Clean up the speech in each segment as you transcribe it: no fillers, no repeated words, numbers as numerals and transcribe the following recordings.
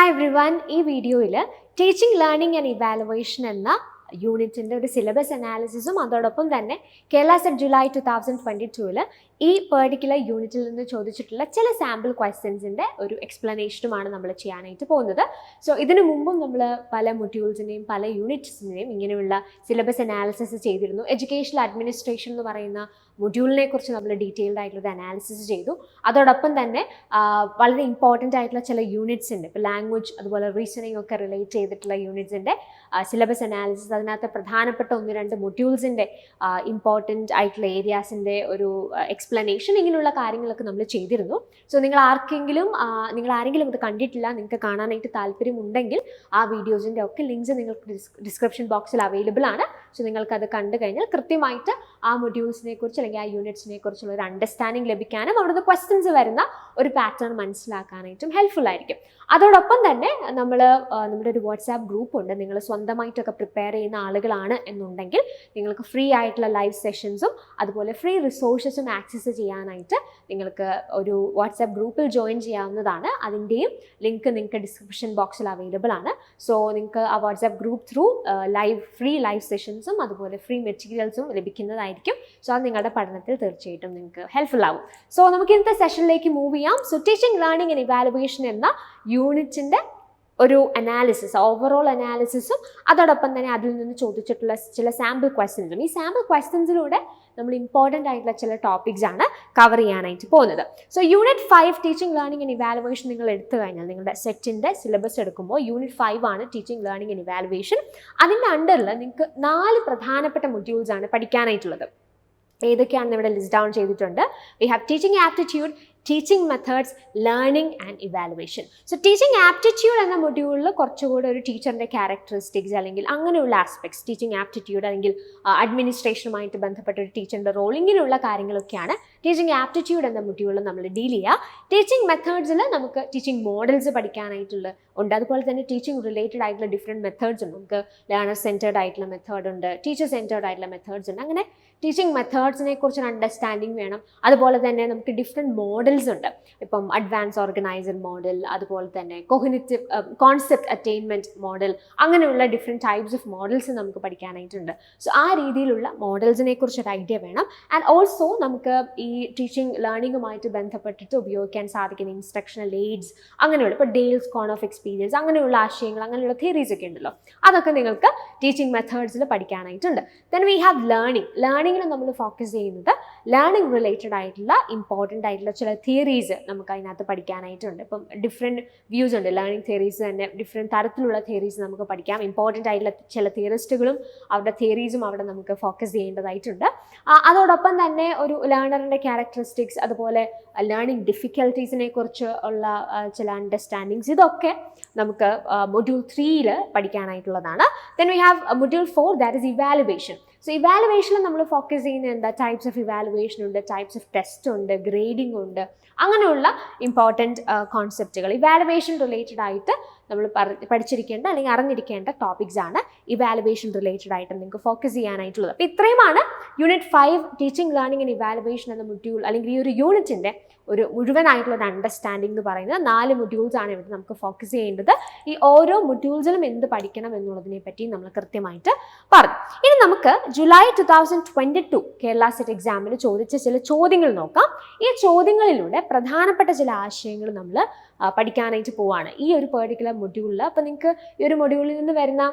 Hi everyone, in this video, Teaching, Learning and Evaluation എന്ന യൂണിറ്റിൻ്റെ ഒരു സിലബസ് അനാലിസിസും അതോടൊപ്പം തന്നെ കേരള സെറ്റ് ജൂലൈ 2022 ഈ പെർട്ടിക്കുലർ യൂണിറ്റിൽ നിന്ന് ചോദിച്ചിട്ടുള്ള ചില സാമ്പിൾ ക്വസ്റ്റ്യൻസിൻ്റെ ഒരു എക്സ്പ്ലനേഷനുമാണ് നമ്മൾ ചെയ്യാനായിട്ട് പോകുന്നത്. സോ ഇതിനു മുമ്പും നമ്മൾ പല മൊഡ്യൂൾസിൻ്റെയും പല യൂണിറ്റ്സിൻ്റെയും ഇങ്ങനെയുള്ള സിലബസ് അനാലിസിസ് ചെയ്തിരുന്നു. എഡ്യൂക്കേഷണൽ അഡ്മിനിസ്ട്രേഷൻ എന്ന് പറയുന്ന മൊഡ്യൂളിനെ കുറിച്ച് നമ്മൾ ഡീറ്റെയിൽഡ് ആയിട്ടുള്ള അനാലിസിസ് ചെയ്തു. അതോടൊപ്പം തന്നെ വളരെ ഇമ്പോർട്ടൻ്റ് ആയിട്ടുള്ള ചില യൂണിറ്റ്സിൻ്റെ ഇപ്പോൾ ലാംഗ്വേജ് അതുപോലെ റീസണിങ് ഒക്കെ റിലേറ്റ് ചെയ്തിട്ടുള്ള യൂണിറ്റ്സിൻ്റെ സിലബസ് അനാലിസിസ്, അതിനകത്ത് പ്രധാനപ്പെട്ട ഒന്ന് രണ്ട് മൊഡ്യൂൾസിൻ്റെ ഇമ്പോർട്ടൻ്റ് ആയിട്ടുള്ള ഏരിയാസിൻ്റെ ഒരു എക്സ്പ്ലനേഷൻ, ഇങ്ങനെയുള്ള കാര്യങ്ങളൊക്കെ നമ്മൾ ചെയ്തിരുന്നു. സോ നിങ്ങൾ ആരെങ്കിലും ഇത് കണ്ടിട്ടില്ല, നിങ്ങൾക്ക് കാണാനായിട്ട് താല്പര്യമുണ്ടെങ്കിൽ ആ വീഡിയോസിൻ്റെ ഒക്കെ ലിങ്ക്സ് നിങ്ങൾക്ക് ഡിസ്ക്രിപ്ഷൻ ബോക്സിൽ അവൈലബിൾ ആണ്. സോ നിങ്ങൾക്കത് കണ്ടു കഴിഞ്ഞാൽ കൃത്യമായിട്ട് ആ മൊഡ്യൂൾസിനെ കുറിച്ച് അല്ലെങ്കിൽ ആ യൂണിറ്റ്സിനെ കുറിച്ചുള്ള ഒരു അണ്ടർസ്റ്റാൻഡിങ് ലഭിക്കാനും അവിടുത്തെ ക്വസ്റ്റ്യൻസ് വരുന്ന ഒരു പാറ്റേൺ മനസ്സിലാക്കാനായിട്ടും ഹെൽപ്ഫുൾ ആയിരിക്കും. അതോടൊപ്പം തന്നെ നമ്മുടെ ഒരു വാട്സാപ്പ് ഗ്രൂപ്പ് ഉണ്ട്. നിങ്ങൾ സ്വന്തമായിട്ടൊക്കെ പ്രിപ്പയർ ചെയ്യുന്ന ആളുകളാണ് എന്നുണ്ടെങ്കിൽ നിങ്ങൾക്ക് ഫ്രീ ആയിട്ടുള്ള ലൈവ് സെഷൻസും അതുപോലെ ഫ്രീ റിസോഴ്സസും ആക്സസ് ചെയ്യാനായിട്ട് നിങ്ങൾക്ക് ഒരു വാട്സാപ്പ് ഗ്രൂപ്പിൽ ജോയിൻ ചെയ്യാവുന്നതാണ്. അതിൻ്റെയും ലിങ്ക് നിങ്ങൾക്ക് ഡിസ്ക്രിപ്ഷൻ ബോക്സിൽ അവൈലബിൾ ആണ്. സോ നിങ്ങൾക്ക് ആ WhatsApp group through free live സെഷൻസും അതുപോലെ ഫ്രീ മെറ്റീരിയൽസും ലഭിക്കുന്നതായിരിക്കും. സോ അത് നിങ്ങളുടെ പഠനത്തിൽ തീർച്ചയായിട്ടും നിങ്ങൾക്ക് ഹെൽപ്ഫുൾ ആവും. സോ നമുക്ക് ഇന്നത്തെ സെഷനിലേക്ക് മൂവ് ചെയ്യാം. So teaching, learning and evaluation എന്ന യൂണിറ്റിൻ്റെ ഒരു അനാലിസിസ്, ഓവറോൾ അനാലിസിസും അതോടൊപ്പം തന്നെ അതിൽ നിന്ന് ചോദിച്ചിട്ടുള്ള ചില സാമ്പിൾ ക്വസ്റ്റ്യൻസും, ഈ സാമ്പിൾ ക്വസ്റ്റ്യൻസിലൂടെ നമ്മൾ ഇമ്പോർട്ടൻ്റ് ആയിട്ടുള്ള ചില ടോപ്പിക്സ് ആണ് കവർ ചെയ്യാനായിട്ട് പോകുന്നത്. So unit 5 teaching, learning and evaluation നിങ്ങൾ എടുത്തു കഴിഞ്ഞാൽ നിങ്ങളുടെ സെറ്റിൻ്റെ സിലബസ് എടുക്കുമ്പോൾ യൂണിറ്റ് 5 ആണ് ടീച്ചിങ്, ലേണിംഗ് ആൻഡ് ഇവാലുവേഷൻ. അതിൻ്റെ അണ്ടറിൽ നിങ്ങൾക്ക് 4 പ്രധാനപ്പെട്ട മൊഡ്യൂൾസ് ആണ് പഠിക്കാനായിട്ടുള്ളത്. ഏതൊക്കെയാണെന്ന് ഇവിടെ ലിസ്റ്റ് ഡൗൺ ചെയ്തിട്ടുണ്ട്. We have teaching aptitude, teaching methods, learning and evaluation. So teaching aptitude എന്ന മൊഡ്യൂളിൽ കുറച്ചുകൂടെ ഒരു ടീച്ചറിൻ്റെ ക്യാരക്ടറിസ്റ്റിക്സ് അല്ലെങ്കിൽ അങ്ങനെയുള്ള ആസ്പെക്ട്സ്, ടീച്ചിങ് ആപ്റ്റിറ്റ്യൂഡ് അല്ലെങ്കിൽ അഡ്മിനിസ്ട്രേഷനുമായിട്ട് ബന്ധപ്പെട്ട ഒരു ടീച്ചറിൻ്റെ റോൾ, ഇങ്ങനെയുള്ള കാര്യങ്ങളൊക്കെയാണ് ടീച്ചിങ് ആപ്റ്റിറ്റ്യൂഡ് എന്ന മൊഡ്യൂളിൽ നമ്മൾ ഡീൽ ചെയ്യുക. ടീച്ചിങ് മെത്തേഡ്സിൽ നമുക്ക് ടീച്ചിങ് മോഡൽസ് പഠിക്കാനായിട്ടുള്ള ഉണ്ട്. അതുപോലെ തന്നെ ടീച്ചിങ് റിലേറ്റഡ് ആയിട്ടുള്ള ഡിഫറെൻറ്റ് മെത്തേഡ്സ് ഉണ്ട്. നമുക്ക് ലേണർ സെൻറ്റേർഡ് ആയിട്ടുള്ള മെത്തേഡ് ഉണ്ട്, ടീച്ചർ സെൻറ്റേർഡ് ആയിട്ടുള്ള മെത്തേഡ്സ് ഉണ്ട്. അങ്ങനെ ടീച്ചിങ് മെത്തേഡ്സിനെ കുറിച്ചൊരു അണ്ടർസ്റ്റാൻഡിങ് വേണം. അതുപോലെ തന്നെ നമുക്ക് ഡിഫറെൻറ്റ് മോഡൽസ് ഉണ്ട്. ഇപ്പം അഡ്വാൻസ് ഓർഗനൈസർ മോഡൽ, അതുപോലെ തന്നെ കോഗ്നിറ്റീവ് കോൺസെപ്റ്റ് അറ്റൈൻമെൻറ്റ് മോഡൽ, അങ്ങനെയുള്ള ഡിഫറെൻറ്റ് ടൈപ്സ് ഓഫ് മോഡൽസ് നമുക്ക് പഠിക്കാനായിട്ടുണ്ട്. സോ ആ രീതിയിലുള്ള മോഡൽസിനെ കുറിച്ചൊരു ഐഡിയ വേണം. ആൻഡ് ഓൾസോ നമുക്ക് ഈ ടീച്ചിങ് ലേണിംഗുമായിട്ട് ബന്ധപ്പെട്ടിട്ട് ഉപയോഗിക്കാൻ സാധിക്കുന്ന ഇൻസ്ട്രക്ഷണൽ എയ്ഡ്സ്, അങ്ങനെയുള്ള ഇപ്പോൾ ഡെയിൽസ് കോൺ ഓഫ് എക്സ്പീരിയൻസ്, അങ്ങനെയുള്ള ആശയങ്ങൾ, അങ്ങനെയുള്ള തിയറീസ് ഒക്കെ ഉണ്ടല്ലോ, അതൊക്കെ നിങ്ങൾക്ക് ടീച്ചിങ് മെത്തേഡ്സിൽ പഠിക്കാനായിട്ടുണ്ട്. ദെൻ വി ഹാവ് ലേണിംഗിൽ നമ്മൾ ഫോക്കസ് ചെയ്യുന്നത് ലേണിംഗ് റിലേറ്റഡ് ആയിട്ടുള്ള ഇമ്പോർട്ടൻ്റ് ആയിട്ടുള്ള ചില തിയറീസ് നമുക്ക് അതിനകത്ത് പഠിക്കാനായിട്ടുണ്ട്. ഇപ്പം ഡിഫറെൻറ്റ് വ്യൂസ് ഉണ്ട്. ലേണിംഗ് തിയറീസ് തന്നെ ഡിഫറെൻറ്റ് തരത്തിലുള്ള തിയറീസ് നമുക്ക് പഠിക്കാം. ഇമ്പോർട്ടൻ്റ് ആയിട്ടുള്ള ചില തിയറിസ്റ്റുകളും അവരുടെ തിയറീസും അവിടെ നമുക്ക് ഫോക്കസ് ചെയ്യേണ്ടതായിട്ടുണ്ട്. അതോടൊപ്പം തന്നെ ഒരു ലേണറിൻ്റെ ക്യാരക്ടറിസ്റ്റിക്സ്, അതുപോലെ ലേണിംഗ് ഡിഫിക്കൽട്ടീസിനെ കുറിച്ച് ഉള്ള ചില അണ്ടർസ്റ്റാൻഡിങ്സ്, ഇതൊക്കെ നമുക്ക് മൊഡ്യൂൾ 3 പഠിക്കാനായിട്ടുള്ളതാണ്. Then we have module 4, that is evaluation. So ഇവാലുവേഷനിൽ നമ്മൾ ഫോക്കസ് ചെയ്യുന്നത് എന്താ? ടൈപ്സ് ഓഫ് ഇവാലുവേഷൻ ഉണ്ട്, ടൈപ്സ് ഓഫ് ടെസ്റ്റ് ഉണ്ട്, ഗ്രേഡിംഗ് ഉണ്ട്, അങ്ങനെയുള്ള ഇമ്പോർട്ടൻറ്റ് കോൺസെപ്റ്റുകൾ ഇവാലുവേഷൻ റിലേറ്റഡ് ആയിട്ട് നമ്മൾ പഠിച്ചിരിക്കേണ്ട അല്ലെങ്കിൽ അറിഞ്ഞിരിക്കേണ്ട ടോപ്പിക്സ് ആണ് ഇവാലുവേഷൻ റിലേറ്റഡ് ആയിട്ട് നിങ്ങൾക്ക് ഫോക്കസ് ചെയ്യാനായിട്ടുള്ളത്. അപ്പോൾ ഇത്രയുമാണ് unit 5 teaching, learning and evaluation എന്ന മൊഡ്യൂൾ അല്ലെങ്കിൽ ഈ ഒരു യൂണിറ്റിൻ്റെ ഒരു മുഴുവനായിട്ടുള്ള ഒരു അണ്ടർസ്റ്റാൻഡിംഗ് എന്ന് പറയുന്നത് 4 മൊഡ്യൂൾസ് ആണ് ഇവിടെ നമുക്ക് ഫോക്കസ് ചെയ്യേണ്ടത്. ഈ ഓരോ മൊഡ്യൂൾസിലും എന്ത് പഠിക്കണം എന്നുള്ളതിനെ പറ്റി നമ്മൾ കൃത്യമായിട്ട് പറഞ്ഞു. ഇനി നമുക്ക് ജൂലൈ 2022 കേരള സെറ്റ് എക്സാമിന് ചോദിച്ച ചില ചോദ്യങ്ങൾ നോക്കാം. ഈ ചോദ്യങ്ങളിലൂടെ പ്രധാനപ്പെട്ട ചില ആശയങ്ങൾ നമ്മൾ പഠിക്കാനായിട്ട് പോവാണ് ഈ ഒരു പെർട്ടിക്കുലർ മൊഡ്യൂളിൽ. അപ്പോൾ നിങ്ങൾക്ക് ഈ ഒരു മൊഡ്യൂളിൽ നിന്ന് വരുന്ന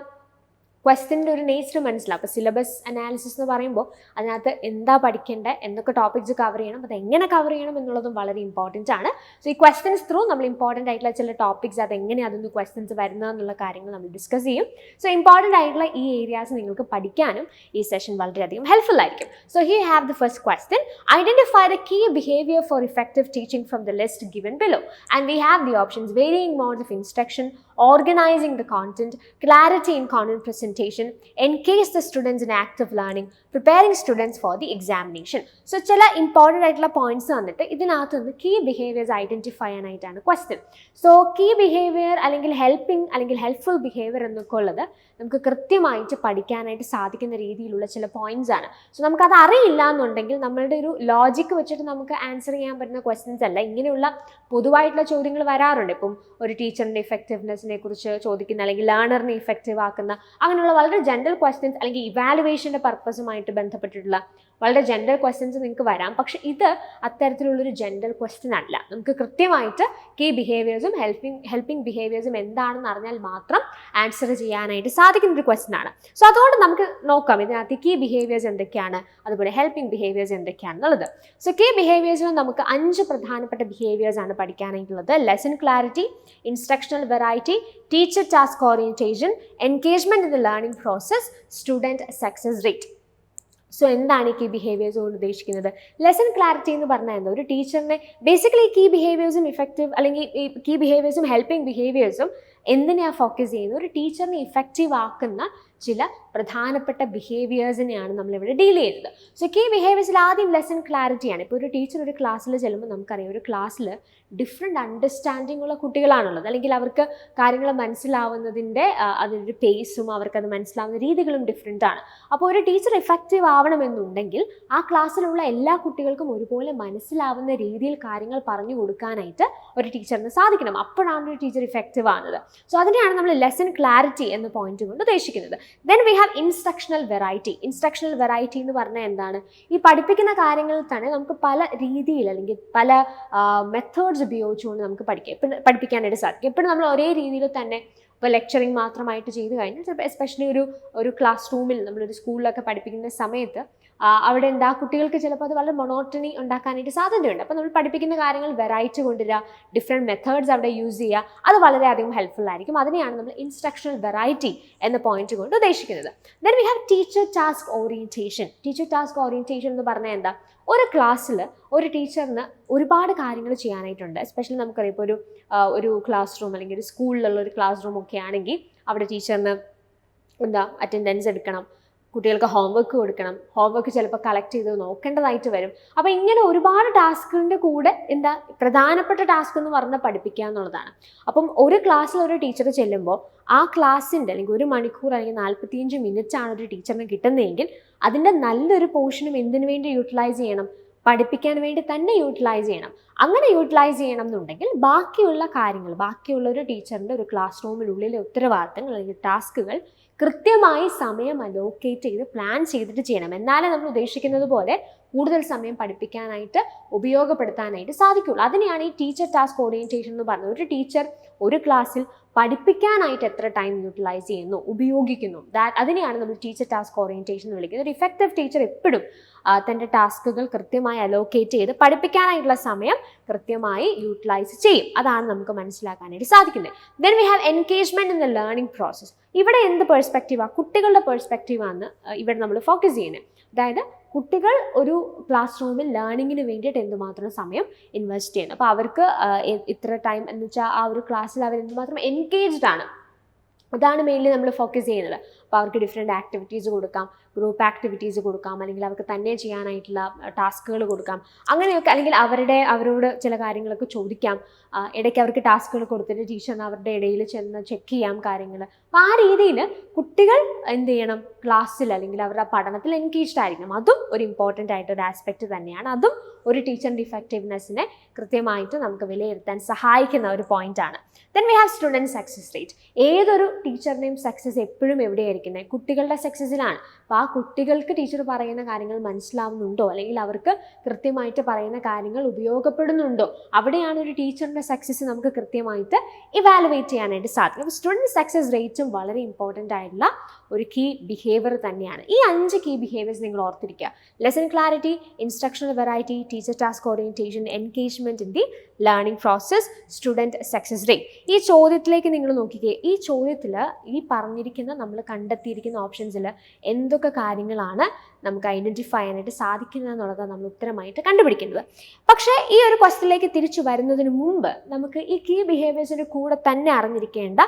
ക്വസ്റ്റ്യൻ്റെ ഒരു നേച്ചർ മനസ്സിലാവും. അപ്പോൾ സിലബസ് അനാലിസിസ് എന്ന് പറയുമ്പോൾ അതിനകത്ത് എന്താ പഠിക്കേണ്ടത്, എന്തൊക്കെ ടോപ്പിക്സ് കവർ ചെയ്യണം, അത് എങ്ങനെ കവർ ചെയ്യണം എന്നുള്ളതും വളരെ ഇമ്പോർട്ടൻ്റ് ആണ്. സോ ഈ ക്വസ്റ്റ്യൻസ് ത്രൂ നമ്മൾ ഇമ്പോർട്ടൻ്റ് ആയിട്ടുള്ള ചില ടോപ്പിക്സ്, അതെങ്ങനെ അതൊന്ന് ക്വസ്റ്റ്യൻസ് വരുന്നതെന്നുള്ള കാര്യങ്ങൾ നമ്മൾ ഡിസ്കസ് ചെയ്യും. സോ ഇമ്പോർട്ടൻ്റ് ആയിട്ടുള്ള ഈ ഏരിയാസ് നിങ്ങൾക്ക് പഠിക്കാനും ഈ സെഷൻ വളരെയധികം ഹെൽപ്ഫുൾ ആയിരിക്കും. So here have the first question. Identify the key behaviour for effective teaching from the list given below. And we have the options: varying modes of instruction, organizing the content, clarity in content presentation, orientation, engage the students in active learning, preparing students for the examination. So ചില important ആയിട്ടുള്ള points വന്നിട്ട് ഇതിനകത്ത് നിന്ന് key behaviours identify ചെയ്യാനായിട്ടാണ് question. So key behaviour അല്ലെങ്കിൽ helping അല്ലെങ്കിൽ helpful behaviour എന്നൊക്കെ ഉള്ളത് നമുക്ക് കൃത്യമായിട്ട് പഠിക്കാനായിട്ട് സാധിക്കുന്ന രീതിയിലുള്ള ചില പോയിന്റ്സ് ആണ്. സോ നമുക്കത് അറിയില്ല എന്നുണ്ടെങ്കിൽ നമ്മളുടെ ഒരു ലോജിക്ക് വെച്ചിട്ട് നമുക്ക് ആൻസർ ചെയ്യാൻ പറ്റുന്ന ക്വസ്റ്റ്യൻസ് അല്ല. ഇങ്ങനെയുള്ള പൊതുവായിട്ടുള്ള ചോദ്യങ്ങൾ വരാറുണ്ട്. ഇപ്പം ഒരു ടീച്ചറിൻ്റെ ഇഫക്റ്റീവ്നെസ്സിനെ കുറിച്ച് ചോദിക്കുന്ന അല്ലെങ്കിൽ ലേണറിനെ ഇഫക്റ്റീവ് ആക്കുന്ന അങ്ങനെയുള്ള വളരെ ജനറൽ ക്വസ്റ്റ്യൻസ് അല്ലെങ്കിൽ ഇവാലുവേഷൻ്റെ പർപ്പസുമായിട്ട് ബന്ധപ്പെട്ടിട്ടുള്ള വളരെ ജനറൽ ക്വസ്റ്റ്യൻസ് നിങ്ങൾക്ക് വരാം. പക്ഷെ ഇത് അത്തരത്തിലുള്ളൊരു ജനറൽ ക്വസ്റ്റ്യൻ അല്ല. നമുക്ക് കൃത്യമായിട്ട് കീ ബിഹേവിയേഴ്സും ഹെൽപ്പിംഗ് ബിഹേവിയേഴ്സും എന്താണെന്ന് അറിഞ്ഞാൽ മാത്രം ആൻസർ ചെയ്യാനായിട്ട് സാധിക്കുന്ന ഒരു ക്വസ്റ്റ്യൻ ആണ്. സോ അതുകൊണ്ട് നമുക്ക് നോക്കാം ഇതിനകത്ത് കീ ബിഹേവിയേഴ്സ് എന്തൊക്കെയാണ്, അതുപോലെ ഹെൽപ്പിംഗ് ബിഹേവിയേഴ്സ് എന്തൊക്കെയാണെന്നുള്ളത്. സോ കീ ബിഹേവിയേഴ്സിൽ നമുക്ക് 5 പ്രധാനപ്പെട്ട ബിഹേവിയേഴ്സ് ആണ് പഠിക്കാനായിട്ടുള്ളത്. Lesson clarity, instructional variety, teacher task orientation, engagement in the learning process, student success rate. So എന്താണ് ഈ കീ ബിഹേവിയേഴ്സ് കൊണ്ട് ഉദ്ദേശിക്കുന്നത്? ലെസൺ ക്ലാരിറ്റി എന്ന് പറഞ്ഞാൽ എന്താ? ഒരു ടീച്ചറിനെ ബേസിക്കലി കീ ബിഹേവിയേഴ്സും ഇഫക്റ്റീവ് അല്ലെങ്കിൽ ഈ കീ ബിഹേവിയേഴ്സും ഹെൽപ്പിംഗ് ബിഹേവിയേഴ്സും എന്തിനാണ് ഫോക്കസ് ചെയ്യുന്നത്? ഒരു ടീച്ചറിനെ ഇഫക്റ്റീവ് ആക്കുന്ന ചില പ്രധാനപ്പെട്ട ബിഹേവിയേഴ്സിനെയാണ് നമ്മളിവിടെ ഡീൽ ചെയ്യുന്നത്. സോ കീ ബിഹേവിയേഴ്സിൽ ആദ്യം ലെസൺ ക്ലാരിറ്റിയാണ്. ഇപ്പോൾ ഒരു ടീച്ചർ ഒരു ക്ലാസ്സിൽ ചെല്ലുമ്പോൾ നമുക്കറിയാം ഒരു ക്ലാസ്സിൽ ഡിഫറെൻറ്റ് അണ്ടർസ്റ്റാൻഡിംഗ് ഉള്ള കുട്ടികളാണുള്ളത്. അല്ലെങ്കിൽ അവർക്ക് കാര്യങ്ങൾ മനസ്സിലാവുന്നതിൻ്റെ അതിൻ്റെ പേസും അവർക്കത് മനസ്സിലാവുന്ന രീതികളും ഡിഫറെൻ്റ് ആണ്. അപ്പോൾ ഒരു ടീച്ചർ ഇഫക്റ്റീവ് ആവണമെന്നുണ്ടെങ്കിൽ ആ ക്ലാസ്സിലുള്ള എല്ലാ കുട്ടികൾക്കും ഒരുപോലെ മനസ്സിലാവുന്ന രീതിയിൽ കാര്യങ്ങൾ പറഞ്ഞു കൊടുക്കാനായിട്ട് ഒരു ടീച്ചറിന് സാധിക്കണം. അപ്പോഴാണ് ഒരു ടീച്ചർ ഇഫക്റ്റീവ് ആവുന്നത്. സോ അതിനെയാണ് നമ്മൾ ലെസൺ ക്ലാരിറ്റി എന്ന പോയിന്റ് കൊണ്ട് ഉദ്ദേശിക്കുന്നത്. Then we have instructional variety. Instructional variety എന്ന് പറഞ്ഞാൽ എന്താണ്? ഈ പഠിപ്പിക്കുന്ന കാര്യങ്ങളിൽ തന്നെ നമുക്ക് പല രീതിയിൽ അല്ലെങ്കിൽ പല മെത്തേഡ്സ് ഉപയോഗിച്ചുകൊണ്ട് നമുക്ക് പഠിപ്പിക്കാനായിട്ട് സാധിക്കും. എപ്പോഴും നമ്മൾ ഒരേ രീതിയിൽ തന്നെ ഇപ്പോൾ ലെക്ചറിങ് മാത്രമായിട്ട് ചെയ്ത് കഴിഞ്ഞാൽ ചിലപ്പോൾ എസ്പെഷ്യലി ഒരു ക്ലാസ് റൂമിൽ നമ്മളൊരു സ്കൂളിലൊക്കെ പഠിപ്പിക്കുന്ന സമയത്ത് അവിടെ എന്താ കുട്ടികൾക്ക് ചിലപ്പോൾ അത് വളരെ മൊണോട്ടണി ഉണ്ടാക്കാനായിട്ട് സാധ്യതയുണ്ട്. അപ്പോൾ നമ്മൾ പഠിപ്പിക്കുന്ന കാര്യങ്ങൾ വെറൈറ്റി കൊണ്ടുവരിക, ഡിഫറെൻറ്റ് മെത്തേഡ്സ് അവിടെ യൂസ് ചെയ്യുക, അത് വളരെയധികം ഹെൽപ്ഫുൾ ആയിരിക്കും. അതിനെയാണ് നമ്മൾ ഇൻസ്ട്രക്ഷണൽ വെറൈറ്റി എന്ന പോയിന്റ് കൊണ്ട് ഉദ്ദേശിക്കുന്നത്. Then we have teacher task orientation. Teacher task orientation എന്ന് പറഞ്ഞാൽ എന്താ? ഒരു ക്ലാസ്സിൽ ഒരു ടീച്ചറിന് ഒരുപാട് കാര്യങ്ങൾ ചെയ്യാനായിട്ടുണ്ട്. എസ്പെഷ്യലി നമുക്കറിയാം ഇപ്പോൾ ഒരു ക്ലാസ് റൂം അല്ലെങ്കിൽ ഒരു സ്കൂളിലുള്ള ഒരു ക്ലാസ് റൂം ഒക്കെ ആണെങ്കിൽ അവിടെ ടീച്ചറിന് അറ്റൻഡൻസ് എടുക്കണം, കുട്ടികൾക്ക് ഹോംവർക്ക് കൊടുക്കണം, ഹോംവർക്ക് ചിലപ്പോൾ കളക്ട് ചെയ്ത് നോക്കേണ്ടതായിട്ട് വരും. അപ്പോൾ ഇങ്ങനെ ഒരുപാട് ടാസ്കിൻ്റെ കൂടെ പ്രധാനപ്പെട്ട ടാസ്ക് എന്ന് പറഞ്ഞാൽ പഠിപ്പിക്കുക എന്നുള്ളതാണ്. അപ്പം ഒരു ക്ലാസ്സിൽ ഒരു ടീച്ചർ ചെല്ലുമ്പോൾ ആ ക്ലാസ്സിൻ്റെ അല്ലെങ്കിൽ 1 മണിക്കൂർ അല്ലെങ്കിൽ 45 മിനിറ്റാണ് ഒരു ടീച്ചറിന് കിട്ടുന്നതെങ്കിൽ അതിൻ്റെ നല്ലൊരു പോർഷനും എന്തിനു വേണ്ടി യൂട്ടിലൈസ് ചെയ്യണം? പഠിപ്പിക്കാൻ വേണ്ടി തന്നെ യൂട്ടിലൈസ് ചെയ്യണം. അങ്ങനെ യൂട്ടിലൈസ് ചെയ്യണം എന്നുണ്ടെങ്കിൽ ബാക്കിയുള്ള കാര്യങ്ങൾ, ബാക്കിയുള്ള ഒരു ടീച്ചറിൻ്റെ ഒരു ക്ലാസ് റൂമിനുള്ളിലെ ഉത്തരവാദിത്തങ്ങൾ അല്ലെങ്കിൽ ടാസ്കുകൾ കൃത്യമായി സമയം അലോക്കേറ്റ് ചെയ്ത് പ്ലാൻ ചെയ്തിട്ട് ചെയ്യണം. എന്നാലേ നമ്മൾ ഉദ്ദേശിക്കുന്നത് പോലെ കൂടുതൽ സമയം പഠിപ്പിക്കാനായിട്ട് ഉപയോഗപ്പെടുത്താനായിട്ട് സാധിക്കുള്ളൂ. അതിനെയാണ് ഈ ടീച്ചർ ടാസ്ക് ഓറിയന്റേഷൻ എന്ന് പറയുന്നത്. ഒരു ടീച്ചർ ഒരു ക്ലാസ്സിൽ പഠിപ്പിക്കാനായിട്ട് എത്ര ടൈം യൂട്ടിലൈസ് ചെയ്യുന്നു, ഉപയോഗിക്കുന്നു, അതിനെയാണ് നമ്മൾ ടീച്ചർ ടാസ്ക് ഓറിയന്റേഷൻ എന്ന് വിളിക്കുന്നത്. ഒരു ഇഫക്റ്റീവ് ടീച്ചർ എപ്പോഴും തൻ്റെ ടാസ്കുകൾ കൃത്യമായി അലോക്കേറ്റ് ചെയ്ത് പഠിപ്പിക്കാനായിട്ടുള്ള സമയം കൃത്യമായി യൂട്ടിലൈസ് ചെയ്യും. അതാണ് നമുക്ക് മനസ്സിലാക്കാനായിട്ട് സാധിക്കുന്നത്. Then we have engagement in the learning process. ഇവിടെ എന്ത് പെർസ്പെക്റ്റീവാണ്? കുട്ടികളുടെ പെർസ്പെക്റ്റീവാണ് ഇവിടെ നമ്മൾ ഫോക്കസ് ചെയ്യുന്നത്. അതായത് കുട്ടികൾ ഒരു ക്ലാസ് റൂമിൽ ലേണിങ്ങിന് വേണ്ടിയിട്ട് എന്തുമാത്രം സമയം ഇൻവെസ്റ്റ് ചെയ്യുന്നു, അപ്പോൾ അവർക്ക് ഇത്ര ടൈം എന്ന് വെച്ചാൽ ആ ഒരു ക്ലാസ്സിൽ അവർ എന്തുമാത്രം എൻഗേജ്ഡ് ആണ്, അതാണ് മെയിൻലി നമ്മൾ ഫോക്കസ് ചെയ്യുന്നത്. അപ്പോൾ അവർക്ക് ഡിഫറെൻറ്റ് ആക്ടിവിറ്റീസ് കൊടുക്കാം, ഗ്രൂപ്പ് ആക്ടിവിറ്റീസ് കൊടുക്കാം, അല്ലെങ്കിൽ അവർക്ക് തന്നെ ചെയ്യാനായിട്ടുള്ള ടാസ്കുകൾ കൊടുക്കാം, അങ്ങനെയൊക്കെ. അല്ലെങ്കിൽ അവരോട് ചില കാര്യങ്ങളൊക്കെ ചോദിക്കാം, ഇടയ്ക്ക് അവർക്ക് ടാസ്കുകൾ കൊടുത്തിട്ട് ടീച്ചറിന് അവരുടെ ഇടയിൽ ചെന്ന് ചെക്ക് ചെയ്യാം കാര്യങ്ങൾ. അപ്പോൾ ആ രീതിയിൽ കുട്ടികൾ എന്ത് ചെയ്യണം? ക്ലാസ്സിൽ അല്ലെങ്കിൽ അവരുടെ പഠനത്തിൽ എൻഗേജ്ഡ് ആയിരിക്കണം. അതും ഒരു ഇമ്പോർട്ടൻ്റ് ആയിട്ടൊരു ആസ്പെക്റ്റ് തന്നെയാണ്. അതും ഒരു ടീച്ചറിൻ്റെ ഇഫക്റ്റീവ്നെസ്സിനെ കൃത്യമായിട്ട് നമുക്ക് വിലയിരുത്താൻ സഹായിക്കുന്ന ഒരു പോയിന്റാണ്. Then we have student success rate. ഏതൊരു ടീച്ചറിൻ്റെയും സക്സസ് എപ്പോഴും എവിടെയായിരിക്കുന്നത്? കുട്ടികളുടെ സക്സസ്സിലാണ്. അപ്പോൾ ആ കുട്ടികൾക്ക് ടീച്ചർ പറയുന്ന കാര്യങ്ങൾ മനസ്സിലാവുന്നുണ്ടോ, അല്ലെങ്കിൽ അവർക്ക് കൃത്യമായിട്ട് പറയുന്ന കാര്യങ്ങൾ ഉപയോഗപ്പെടുന്നുണ്ടോ, അവിടെയാണ് ഒരു ടീച്ചറിൻ്റെ സക്സസ് നമുക്ക് കൃത്യമായിട്ട് ഇവാലുവേറ്റ് ചെയ്യാനായിട്ട് സാധിക്കും. അപ്പോൾ സ്റ്റുഡൻറ് സക്സസ് റേറ്റും വളരെ ഇമ്പോർട്ടൻ്റ് ആയിട്ടുള്ള ഒരു കീ ബിഹേവിയർ തന്നെയാണ്. ഈ 5 കീ ബിഹേവിയേഴ്സ് നിങ്ങൾ ഓർത്തിരിക്കുക. Lesson clarity, instructional variety, teacher task orientation, engagement in the learning process, student success rate. ഈ ചോദ്യത്തിലേക്ക് നിങ്ങൾ നോക്കിക്കേ. ഈ ചോദ്യത്തിൽ ഈ പറഞ്ഞിരിക്കുന്ന നമ്മൾ കണ്ടെത്തിയിരിക്കുന്ന ഓപ്ഷൻസിൽ എന്തൊക്കെ കാര്യങ്ങളാണ് നമുക്ക് ഐഡൻറ്റിഫൈ ചെയ്യാനായിട്ട് സാധിക്കുന്നത് എന്നുള്ളതാണ് നമ്മൾ ഉത്തരമായിട്ട് കണ്ടുപിടിക്കുന്നത്. പക്ഷേ ഈ ഒരു ക്വസ്റ്റ്യനിലേക്ക് തിരിച്ചു വരുന്നതിന് മുമ്പ് നമുക്ക് ഈ കീ ബിഹേവിയേഴ്സിൻ്റെ കൂടെ തന്നെ അറിഞ്ഞിരിക്കേണ്ട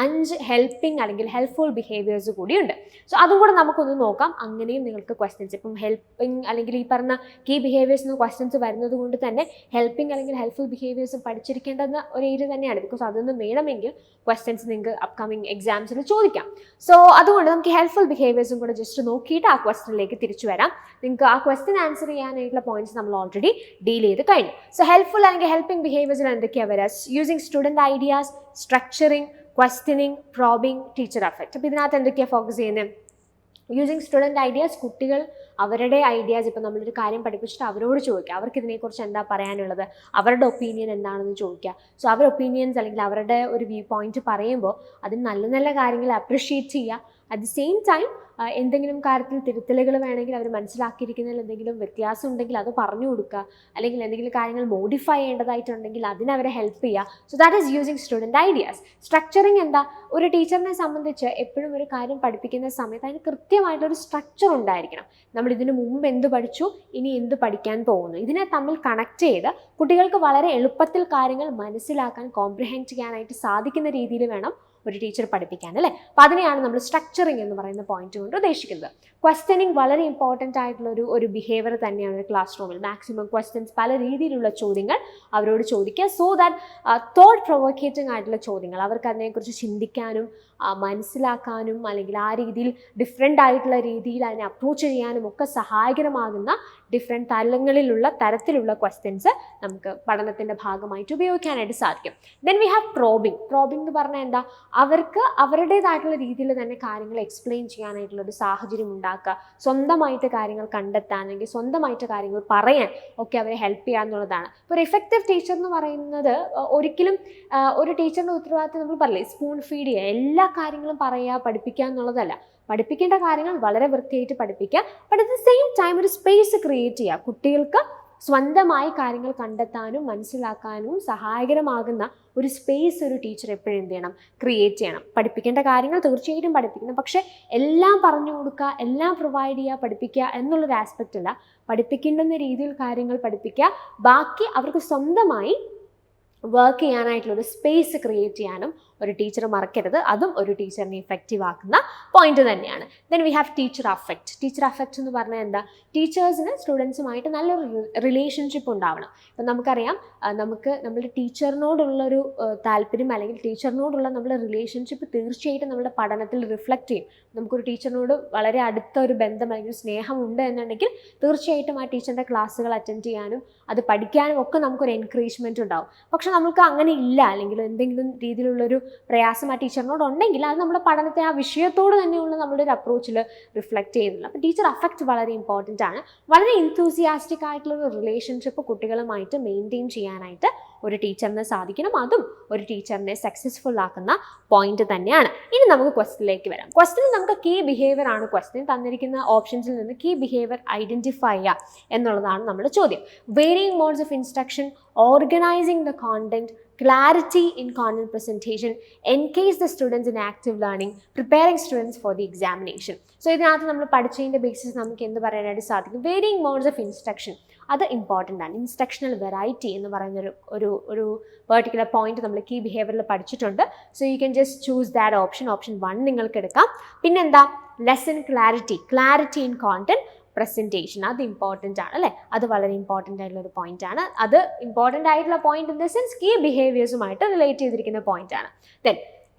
5 ഹെൽപ്പിംഗ് അല്ലെങ്കിൽ ഹെൽപ്ഫുൾ ബിഹേവിയേഴ്സ് കൂടിയുണ്ട്. സോ അതും കൂടെ നമുക്കൊന്ന് നോക്കാം. അങ്ങനെയും നിങ്ങൾക്ക് ക്വസ്റ്റ്യൻസ് ഇപ്പം ഹെൽപ്പിംഗ് അല്ലെങ്കിൽ ഈ പറഞ്ഞ കീ ബിഹേവിയേഴ്സ് എന്ന് ക്വസ്റ്റ്യൻസ് വരുന്നത് കൊണ്ട് തന്നെ ഹെൽപ്പിംഗ് അല്ലെങ്കിൽ ഹെൽപ്ഫുൾ ബിഹേവിയേഴ്സും പഠിച്ചിരിക്കേണ്ടുന്ന ഒരു ഏരിയ തന്നെയാണ്. ബിക്കോസ് അതൊന്നും വേണമെങ്കിൽ ക്വസ്റ്റ്യൻസ് നിങ്ങൾക്ക് അപ്കമിങ് എക്സാംസിൽ ചോദിക്കാം. സോ അതുകൊണ്ട് നമുക്ക് ഹെൽപ്ഫുൾ ബിഹേവിയേഴ്സും കൂടെ ജസ്റ്റ് നോക്കിയിട്ട് ആ ക്വസ്റ്റ്യനിലേക്ക് തിരിച്ചു വരാം. നിങ്ങൾക്ക് ആ ക്വസ്റ്റ്യൻ ആൻസർ ചെയ്യാനായിട്ടുള്ള പോയിന്റ്സ് നമ്മൾ ഓൾറെഡി ഡീൽ ചെയ്ത് കഴിഞ്ഞു. സോ ഹെൽപ്ഫുൾ അല്ലെങ്കിൽ ഹെൽപ്പിംഗ് ബിഹേവിയേഴ്സിൽ എന്തൊക്കെയാണ് വരിക? Using student ideas, structuring, questioning, probing, teacher affect. അപ്പോൾ ഇതിനകത്ത് എന്തൊക്കെയാണ് ഫോക്കസ് ചെയ്യുന്നത്? യൂസിങ് സ്റ്റുഡൻറ് ഐഡിയാസ്, കുട്ടികൾ അവരുടെ ഐഡിയാസ് ഇപ്പോൾ നമ്മളൊരു കാര്യം പഠിപ്പിച്ചിട്ട് അവരോട് ചോദിക്കുക, അവർക്ക് ഇതിനെക്കുറിച്ച് എന്താ പറയാനുള്ളത്, അവരുടെ ഒപ്പീനിയൻ എന്താണെന്ന് ചോദിക്കുക. സോ അവരുടെ ഒപ്പീനിയൻസ് അല്ലെങ്കിൽ അവരുടെ ഒരു വ്യൂ പോയിന്റ് പറയുമ്പോൾ അതിന് നല്ല നല്ല കാര്യങ്ങൾ അപ്രിഷ്യേറ്റ് ചെയ്യുക. അറ്റ് ദി സെയിം ടൈം എന്തെങ്കിലും കാര്യത്തിൽ തിരുത്തലുകൾ വേണമെങ്കിൽ അവർ മനസ്സിലാക്കിയിരിക്കുന്നതിൽ എന്തെങ്കിലും വ്യത്യാസം ഉണ്ടെങ്കിൽ അത് പറഞ്ഞു കൊടുക്കുക, അല്ലെങ്കിൽ എന്തെങ്കിലും കാര്യങ്ങൾ മോഡിഫൈ ചെയ്യേണ്ടതായിട്ടുണ്ടെങ്കിൽ അതിനവരെ ഹെൽപ്പ് ചെയ്യുക. So that is using student ideas. Structuring എന്താ? ഒരു ടീച്ചറിനെ സംബന്ധിച്ച് എപ്പോഴും ഒരു കാര്യം പഠിപ്പിക്കുന്ന സമയത്ത് അതിന് കൃത്യമായിട്ടൊരു സ്ട്രക്ചർ ഉണ്ടായിരിക്കണം. നമ്മൾ ഇതിനു മുമ്പ് എന്ത് പഠിച്ചു, ഇനി എന്ത് പഠിക്കാൻ പോകുന്നു, ഇതിനെ തമ്മിൽ കണക്ട് ചെയ്ത് കുട്ടികൾക്ക് വളരെ എളുപ്പത്തിൽ കാര്യങ്ങൾ മനസ്സിലാക്കാൻ, കോംപ്രിഹെൻഡ് ചെയ്യാനായിട്ട് സാധിക്കുന്ന രീതിയിൽ വേണം ഒരു ടീച്ചർ പഠിപ്പിക്കാൻ, അല്ലേ? അപ്പോൾ അതിനെയാണ് നമ്മൾ സ്ട്രക്ചറിങ് എന്ന് പറയുന്ന പോയിന്റ് കൊണ്ട് ഉദ്ദേശിക്കുന്നത്. ക്വസ്റ്റ്യനിങ് വളരെ ഇമ്പോർട്ടൻ്റ് ആയിട്ടുള്ള ഒരു ബിഹേവിയർ തന്നെയാണ് ക്ലാസ് റൂമിൽ. മാക്സിമം ക്വസ്റ്റ്യൻസ്, പല രീതിയിലുള്ള ചോദ്യങ്ങൾ അവരോട് ചോദിക്കുക. സോ ദാറ്റ് തോട്ട് പ്രൊവോക്കേറ്റിംഗ് ആയിട്ടുള്ള ചോദ്യങ്ങൾ, അവർക്ക് അതിനെക്കുറിച്ച് ചിന്തിക്കാനും മനസ്സിലാക്കാനും അല്ലെങ്കിൽ ആ രീതിയിൽ ഡിഫറെൻ്റ് ആയിട്ടുള്ള രീതിയിൽ അതിനെ അപ്രോച്ച് ചെയ്യാനും ഒക്കെ സഹായകരമാകുന്ന ഡിഫറെൻറ്റ് തരത്തിലുള്ള ക്വസ്റ്റ്യൻസ് നമുക്ക് പഠനത്തിൻ്റെ ഭാഗമായിട്ട് ഉപയോഗിക്കാനായിട്ട് സാധിക്കും. Then we have probing. Probing എന്ന് പറഞ്ഞാൽ എന്താ? അവർക്ക് അവരുടേതായിട്ടുള്ള രീതിയിൽ തന്നെ കാര്യങ്ങൾ എക്സ്പ്ലെയിൻ ചെയ്യാനായിട്ടുള്ളൊരു സാഹചര്യം ഉണ്ടാക്കുക, സ്വന്തമായിട്ട് കാര്യങ്ങൾ കണ്ടെത്താൻ അല്ലെങ്കിൽ സ്വന്തമായിട്ട് കാര്യങ്ങൾ പറയാൻ ഒക്കെ അവരെ ഹെൽപ്പ് ചെയ്യുക എന്നുള്ളതാണ്. ഇപ്പോൾ ഒരു എഫക്റ്റീവ് ടീച്ചർ എന്ന് പറയുന്നത് ഒരിക്കലും ഒരു ടീച്ചറിൻ്റെ ഉത്തരവാദിത്തം നമ്മൾ പറയില്ലേ, സ്പൂൺ ഫീഡ് ചെയ്യുക, എല്ലാ കാര്യങ്ങളും പറയുക, പഠിപ്പിക്കുക എന്നുള്ളതല്ല. പഠിപ്പിക്കേണ്ട കാര്യങ്ങൾ വളരെ വൃത്തിയായിട്ട് പഠിപ്പിക്കുക. But at the same time ഒരു സ്പേസ് ക്രിയേറ്റ് ചെയ്യുക, കുട്ടികൾക്ക് സ്വന്തമായി കാര്യങ്ങൾ കണ്ടെത്താനും മനസ്സിലാക്കാനും സഹായകരമാകുന്ന ഒരു സ്പേസ് ഒരു ടീച്ചർ എപ്പോഴും എന്ത് ചെയ്യണം? ക്രിയേറ്റ് ചെയ്യണം. പഠിപ്പിക്കേണ്ട കാര്യങ്ങൾ തീർച്ചയായിട്ടും പഠിപ്പിക്കണം, പക്ഷേ എല്ലാം പറഞ്ഞു കൊടുക്കുക, എല്ലാം പ്രൊവൈഡ് ചെയ്യുക, പഠിപ്പിക്കുക എന്നുള്ളൊരു ആസ്പെക്റ്റ് അല്ല. പഠിപ്പിക്കേണ്ടുന്ന രീതിയിൽ കാര്യങ്ങൾ പഠിപ്പിക്കുക, ബാക്കി അവർക്ക് സ്വന്തമായി വർക്ക് ചെയ്യാനായിട്ടുള്ളൊരു സ്പേസ് ക്രിയേറ്റ് ചെയ്യാനും ഒരു ടീച്ചർ മറക്കരുത്. അതും ഒരു ടീച്ചറിനെ ഇഫക്റ്റീവ് ആക്കുന്ന പോയിന്റ് തന്നെയാണ്. Then we have teacher affect. Teacher affect എന്ന് പറഞ്ഞാൽ എന്താ? ടീച്ചേഴ്സിന് സ്റ്റുഡൻസുമായിട്ട് നല്ലൊരു റിലേഷൻഷിപ്പ് ഉണ്ടാവണം. ഇപ്പം നമുക്കറിയാം, നമുക്ക് നമ്മുടെ ടീച്ചറിനോടുള്ളൊരു താല്പര്യം അല്ലെങ്കിൽ ടീച്ചറിനോടുള്ള നമ്മുടെ റിലേഷൻഷിപ്പ് തീർച്ചയായിട്ടും നമ്മുടെ പഠനത്തിൽ റിഫ്ലക്റ്റ് ചെയ്യും. നമുക്കൊരു ടീച്ചറിനോട് വളരെ അടുത്ത ഒരു ബന്ധം അല്ലെങ്കിൽ സ്നേഹമുണ്ട് എന്നുണ്ടെങ്കിൽ തീർച്ചയായിട്ടും ആ ടീച്ചറിൻ്റെ ക്ലാസ്സുകൾ അറ്റൻഡ് ചെയ്യാനും അത് പഠിക്കാനും ഒക്കെ നമുക്കൊരു എൻകറേജ്മെൻറ്റ് ഉണ്ടാവും. പക്ഷെ നമുക്ക് അങ്ങനെ ഇല്ല, അല്ലെങ്കിൽ എന്തെങ്കിലും രീതിയിലുള്ളൊരു പ്രയാസം ആ ടീച്ചറിനോടുണ്ടെങ്കിൽ അത് നമ്മുടെ പഠനത്തെ ആ വിഷയത്തോട് തന്നെയുള്ള നമ്മുടെ ഒരു അപ്രോച്ചിൽ റിഫ്ലക്റ്റ് ചെയ്യുന്നില്ല. അപ്പോൾ ടീച്ചർ അഫക്റ്റ് വളരെ ഇമ്പോർട്ടൻ്റ് ആണ്. വളരെ ഇൻതൂസിയാസ്റ്റിക് ആയിട്ടുള്ള റിലേഷൻഷിപ്പ് കുട്ടികളുമായിട്ട് മെയിൻറ്റെയിൻ ചെയ്യാനായിട്ട് ഒരു ടീച്ചറിന് സാധിക്കണം. അതും ഒരു ടീച്ചറിനെ സക്സസ്ഫുൾ ആക്കുന്ന പോയിന്റ് തന്നെയാണ്. ഇനി നമുക്ക് ക്വസ്റ്റ്യനിലേക്ക് വരാം. ക്വസ്റ്റ്യനിൽ നമുക്ക് കീ ബിഹേവിയർ ആണ് ക്വസ്റ്റ്യൻ. തന്നിരിക്കുന്ന ഓപ്ഷൻസിൽ നിന്ന് കീ ബിഹേവിയർ ഐഡൻറ്റിഫൈ ചെയ്യുക എന്നുള്ളതാണ് നമ്മുടെ ചോദ്യം. Varying modes of instruction, organising the content, clarity in content presentation, engage the students in active learning, preparing students for the examination. So ഇതിനകത്ത് നമ്മൾ പഠിച്ചതിൻ്റെ ബേസിസ് നമുക്ക് എന്ത് പറയാനായിട്ട് സാധിക്കും? വേരിയിങ് മോഡ്സ് ഓഫ് ഇൻസ്ട്രക്ഷൻ, അത് ഇമ്പോർട്ടൻ്റ് ആണ്. ഇൻസ്ട്രക്ഷണൽ വെറൈറ്റി എന്ന് പറയുന്ന ഒരു പെർട്ടിക്കുലർ പോയിന്റ് നമ്മൾ കീ ബിഹേവിയറിൽ പഠിച്ചിട്ടുണ്ട്. So you can just choose that option. Option 1 നിങ്ങൾക്ക് എടുക്കാം. പിന്നെന്താ? Lesson clarity in content presentation, അത് ഇമ്പോർട്ടൻ്റ് ആണ്, അല്ലേ? അത് വളരെ ഇമ്പോർട്ടൻ്റ് ആയിട്ടുള്ള ഒരു പോയിന്റ് ആണ്. അത് ഇമ്പോർട്ടൻ്റ് ആയിട്ടുള്ള point in the sense key ബിഹേവിയേഴ്സുമായിട്ട് റിലേറ്റ് ചെയ്തിരിക്കുന്ന പോയിന്റ് ആണ്. Then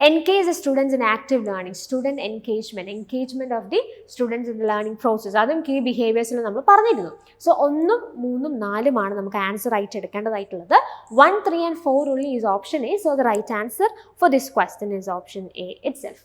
engage the students in active learning, student engagement of the students in the learning process, അതും കീ ബിഹേവിയേഴ്സിൽ നമ്മൾ പറഞ്ഞിരുന്നു. സോ 1, 3, 4 നമുക്ക് ആൻസർ ആയിട്ട് എടുക്കേണ്ടതായിട്ടുള്ളത്. 1, 3 and 4 only is option A. So the right answer for this question is option A itself.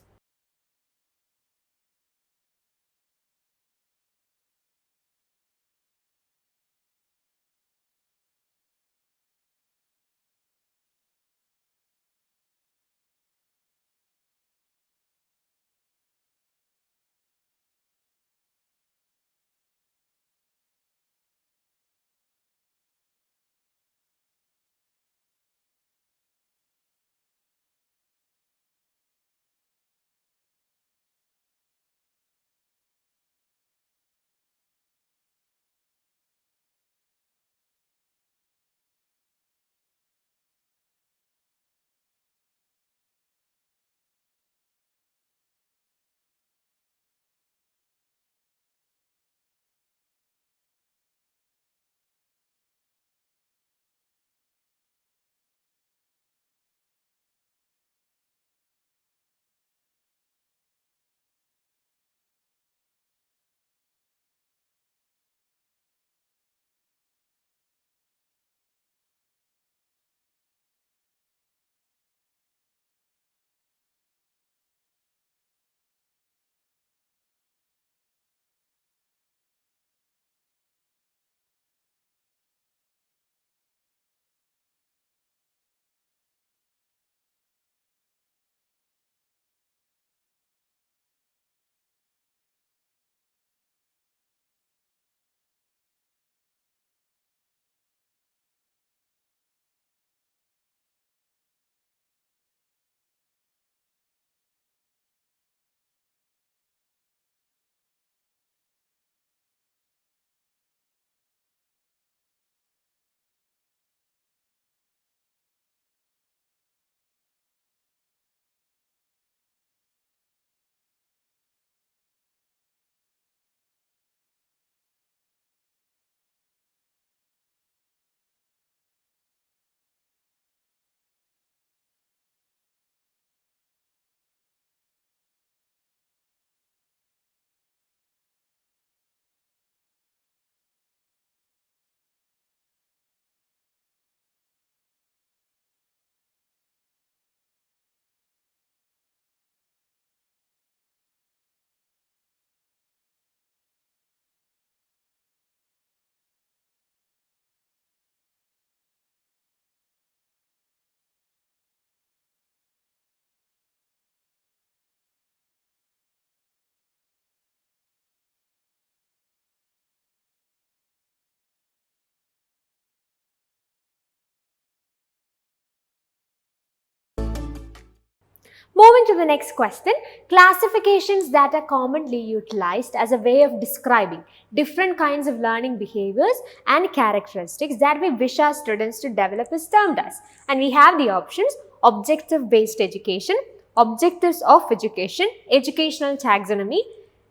Moving to the next question, classifications that are commonly utilized as a way of describing different kinds of learning behaviors and characteristics that we wish our students to develop is termed as. And we have the options: objective-based education, objectives of education, educational taxonomy,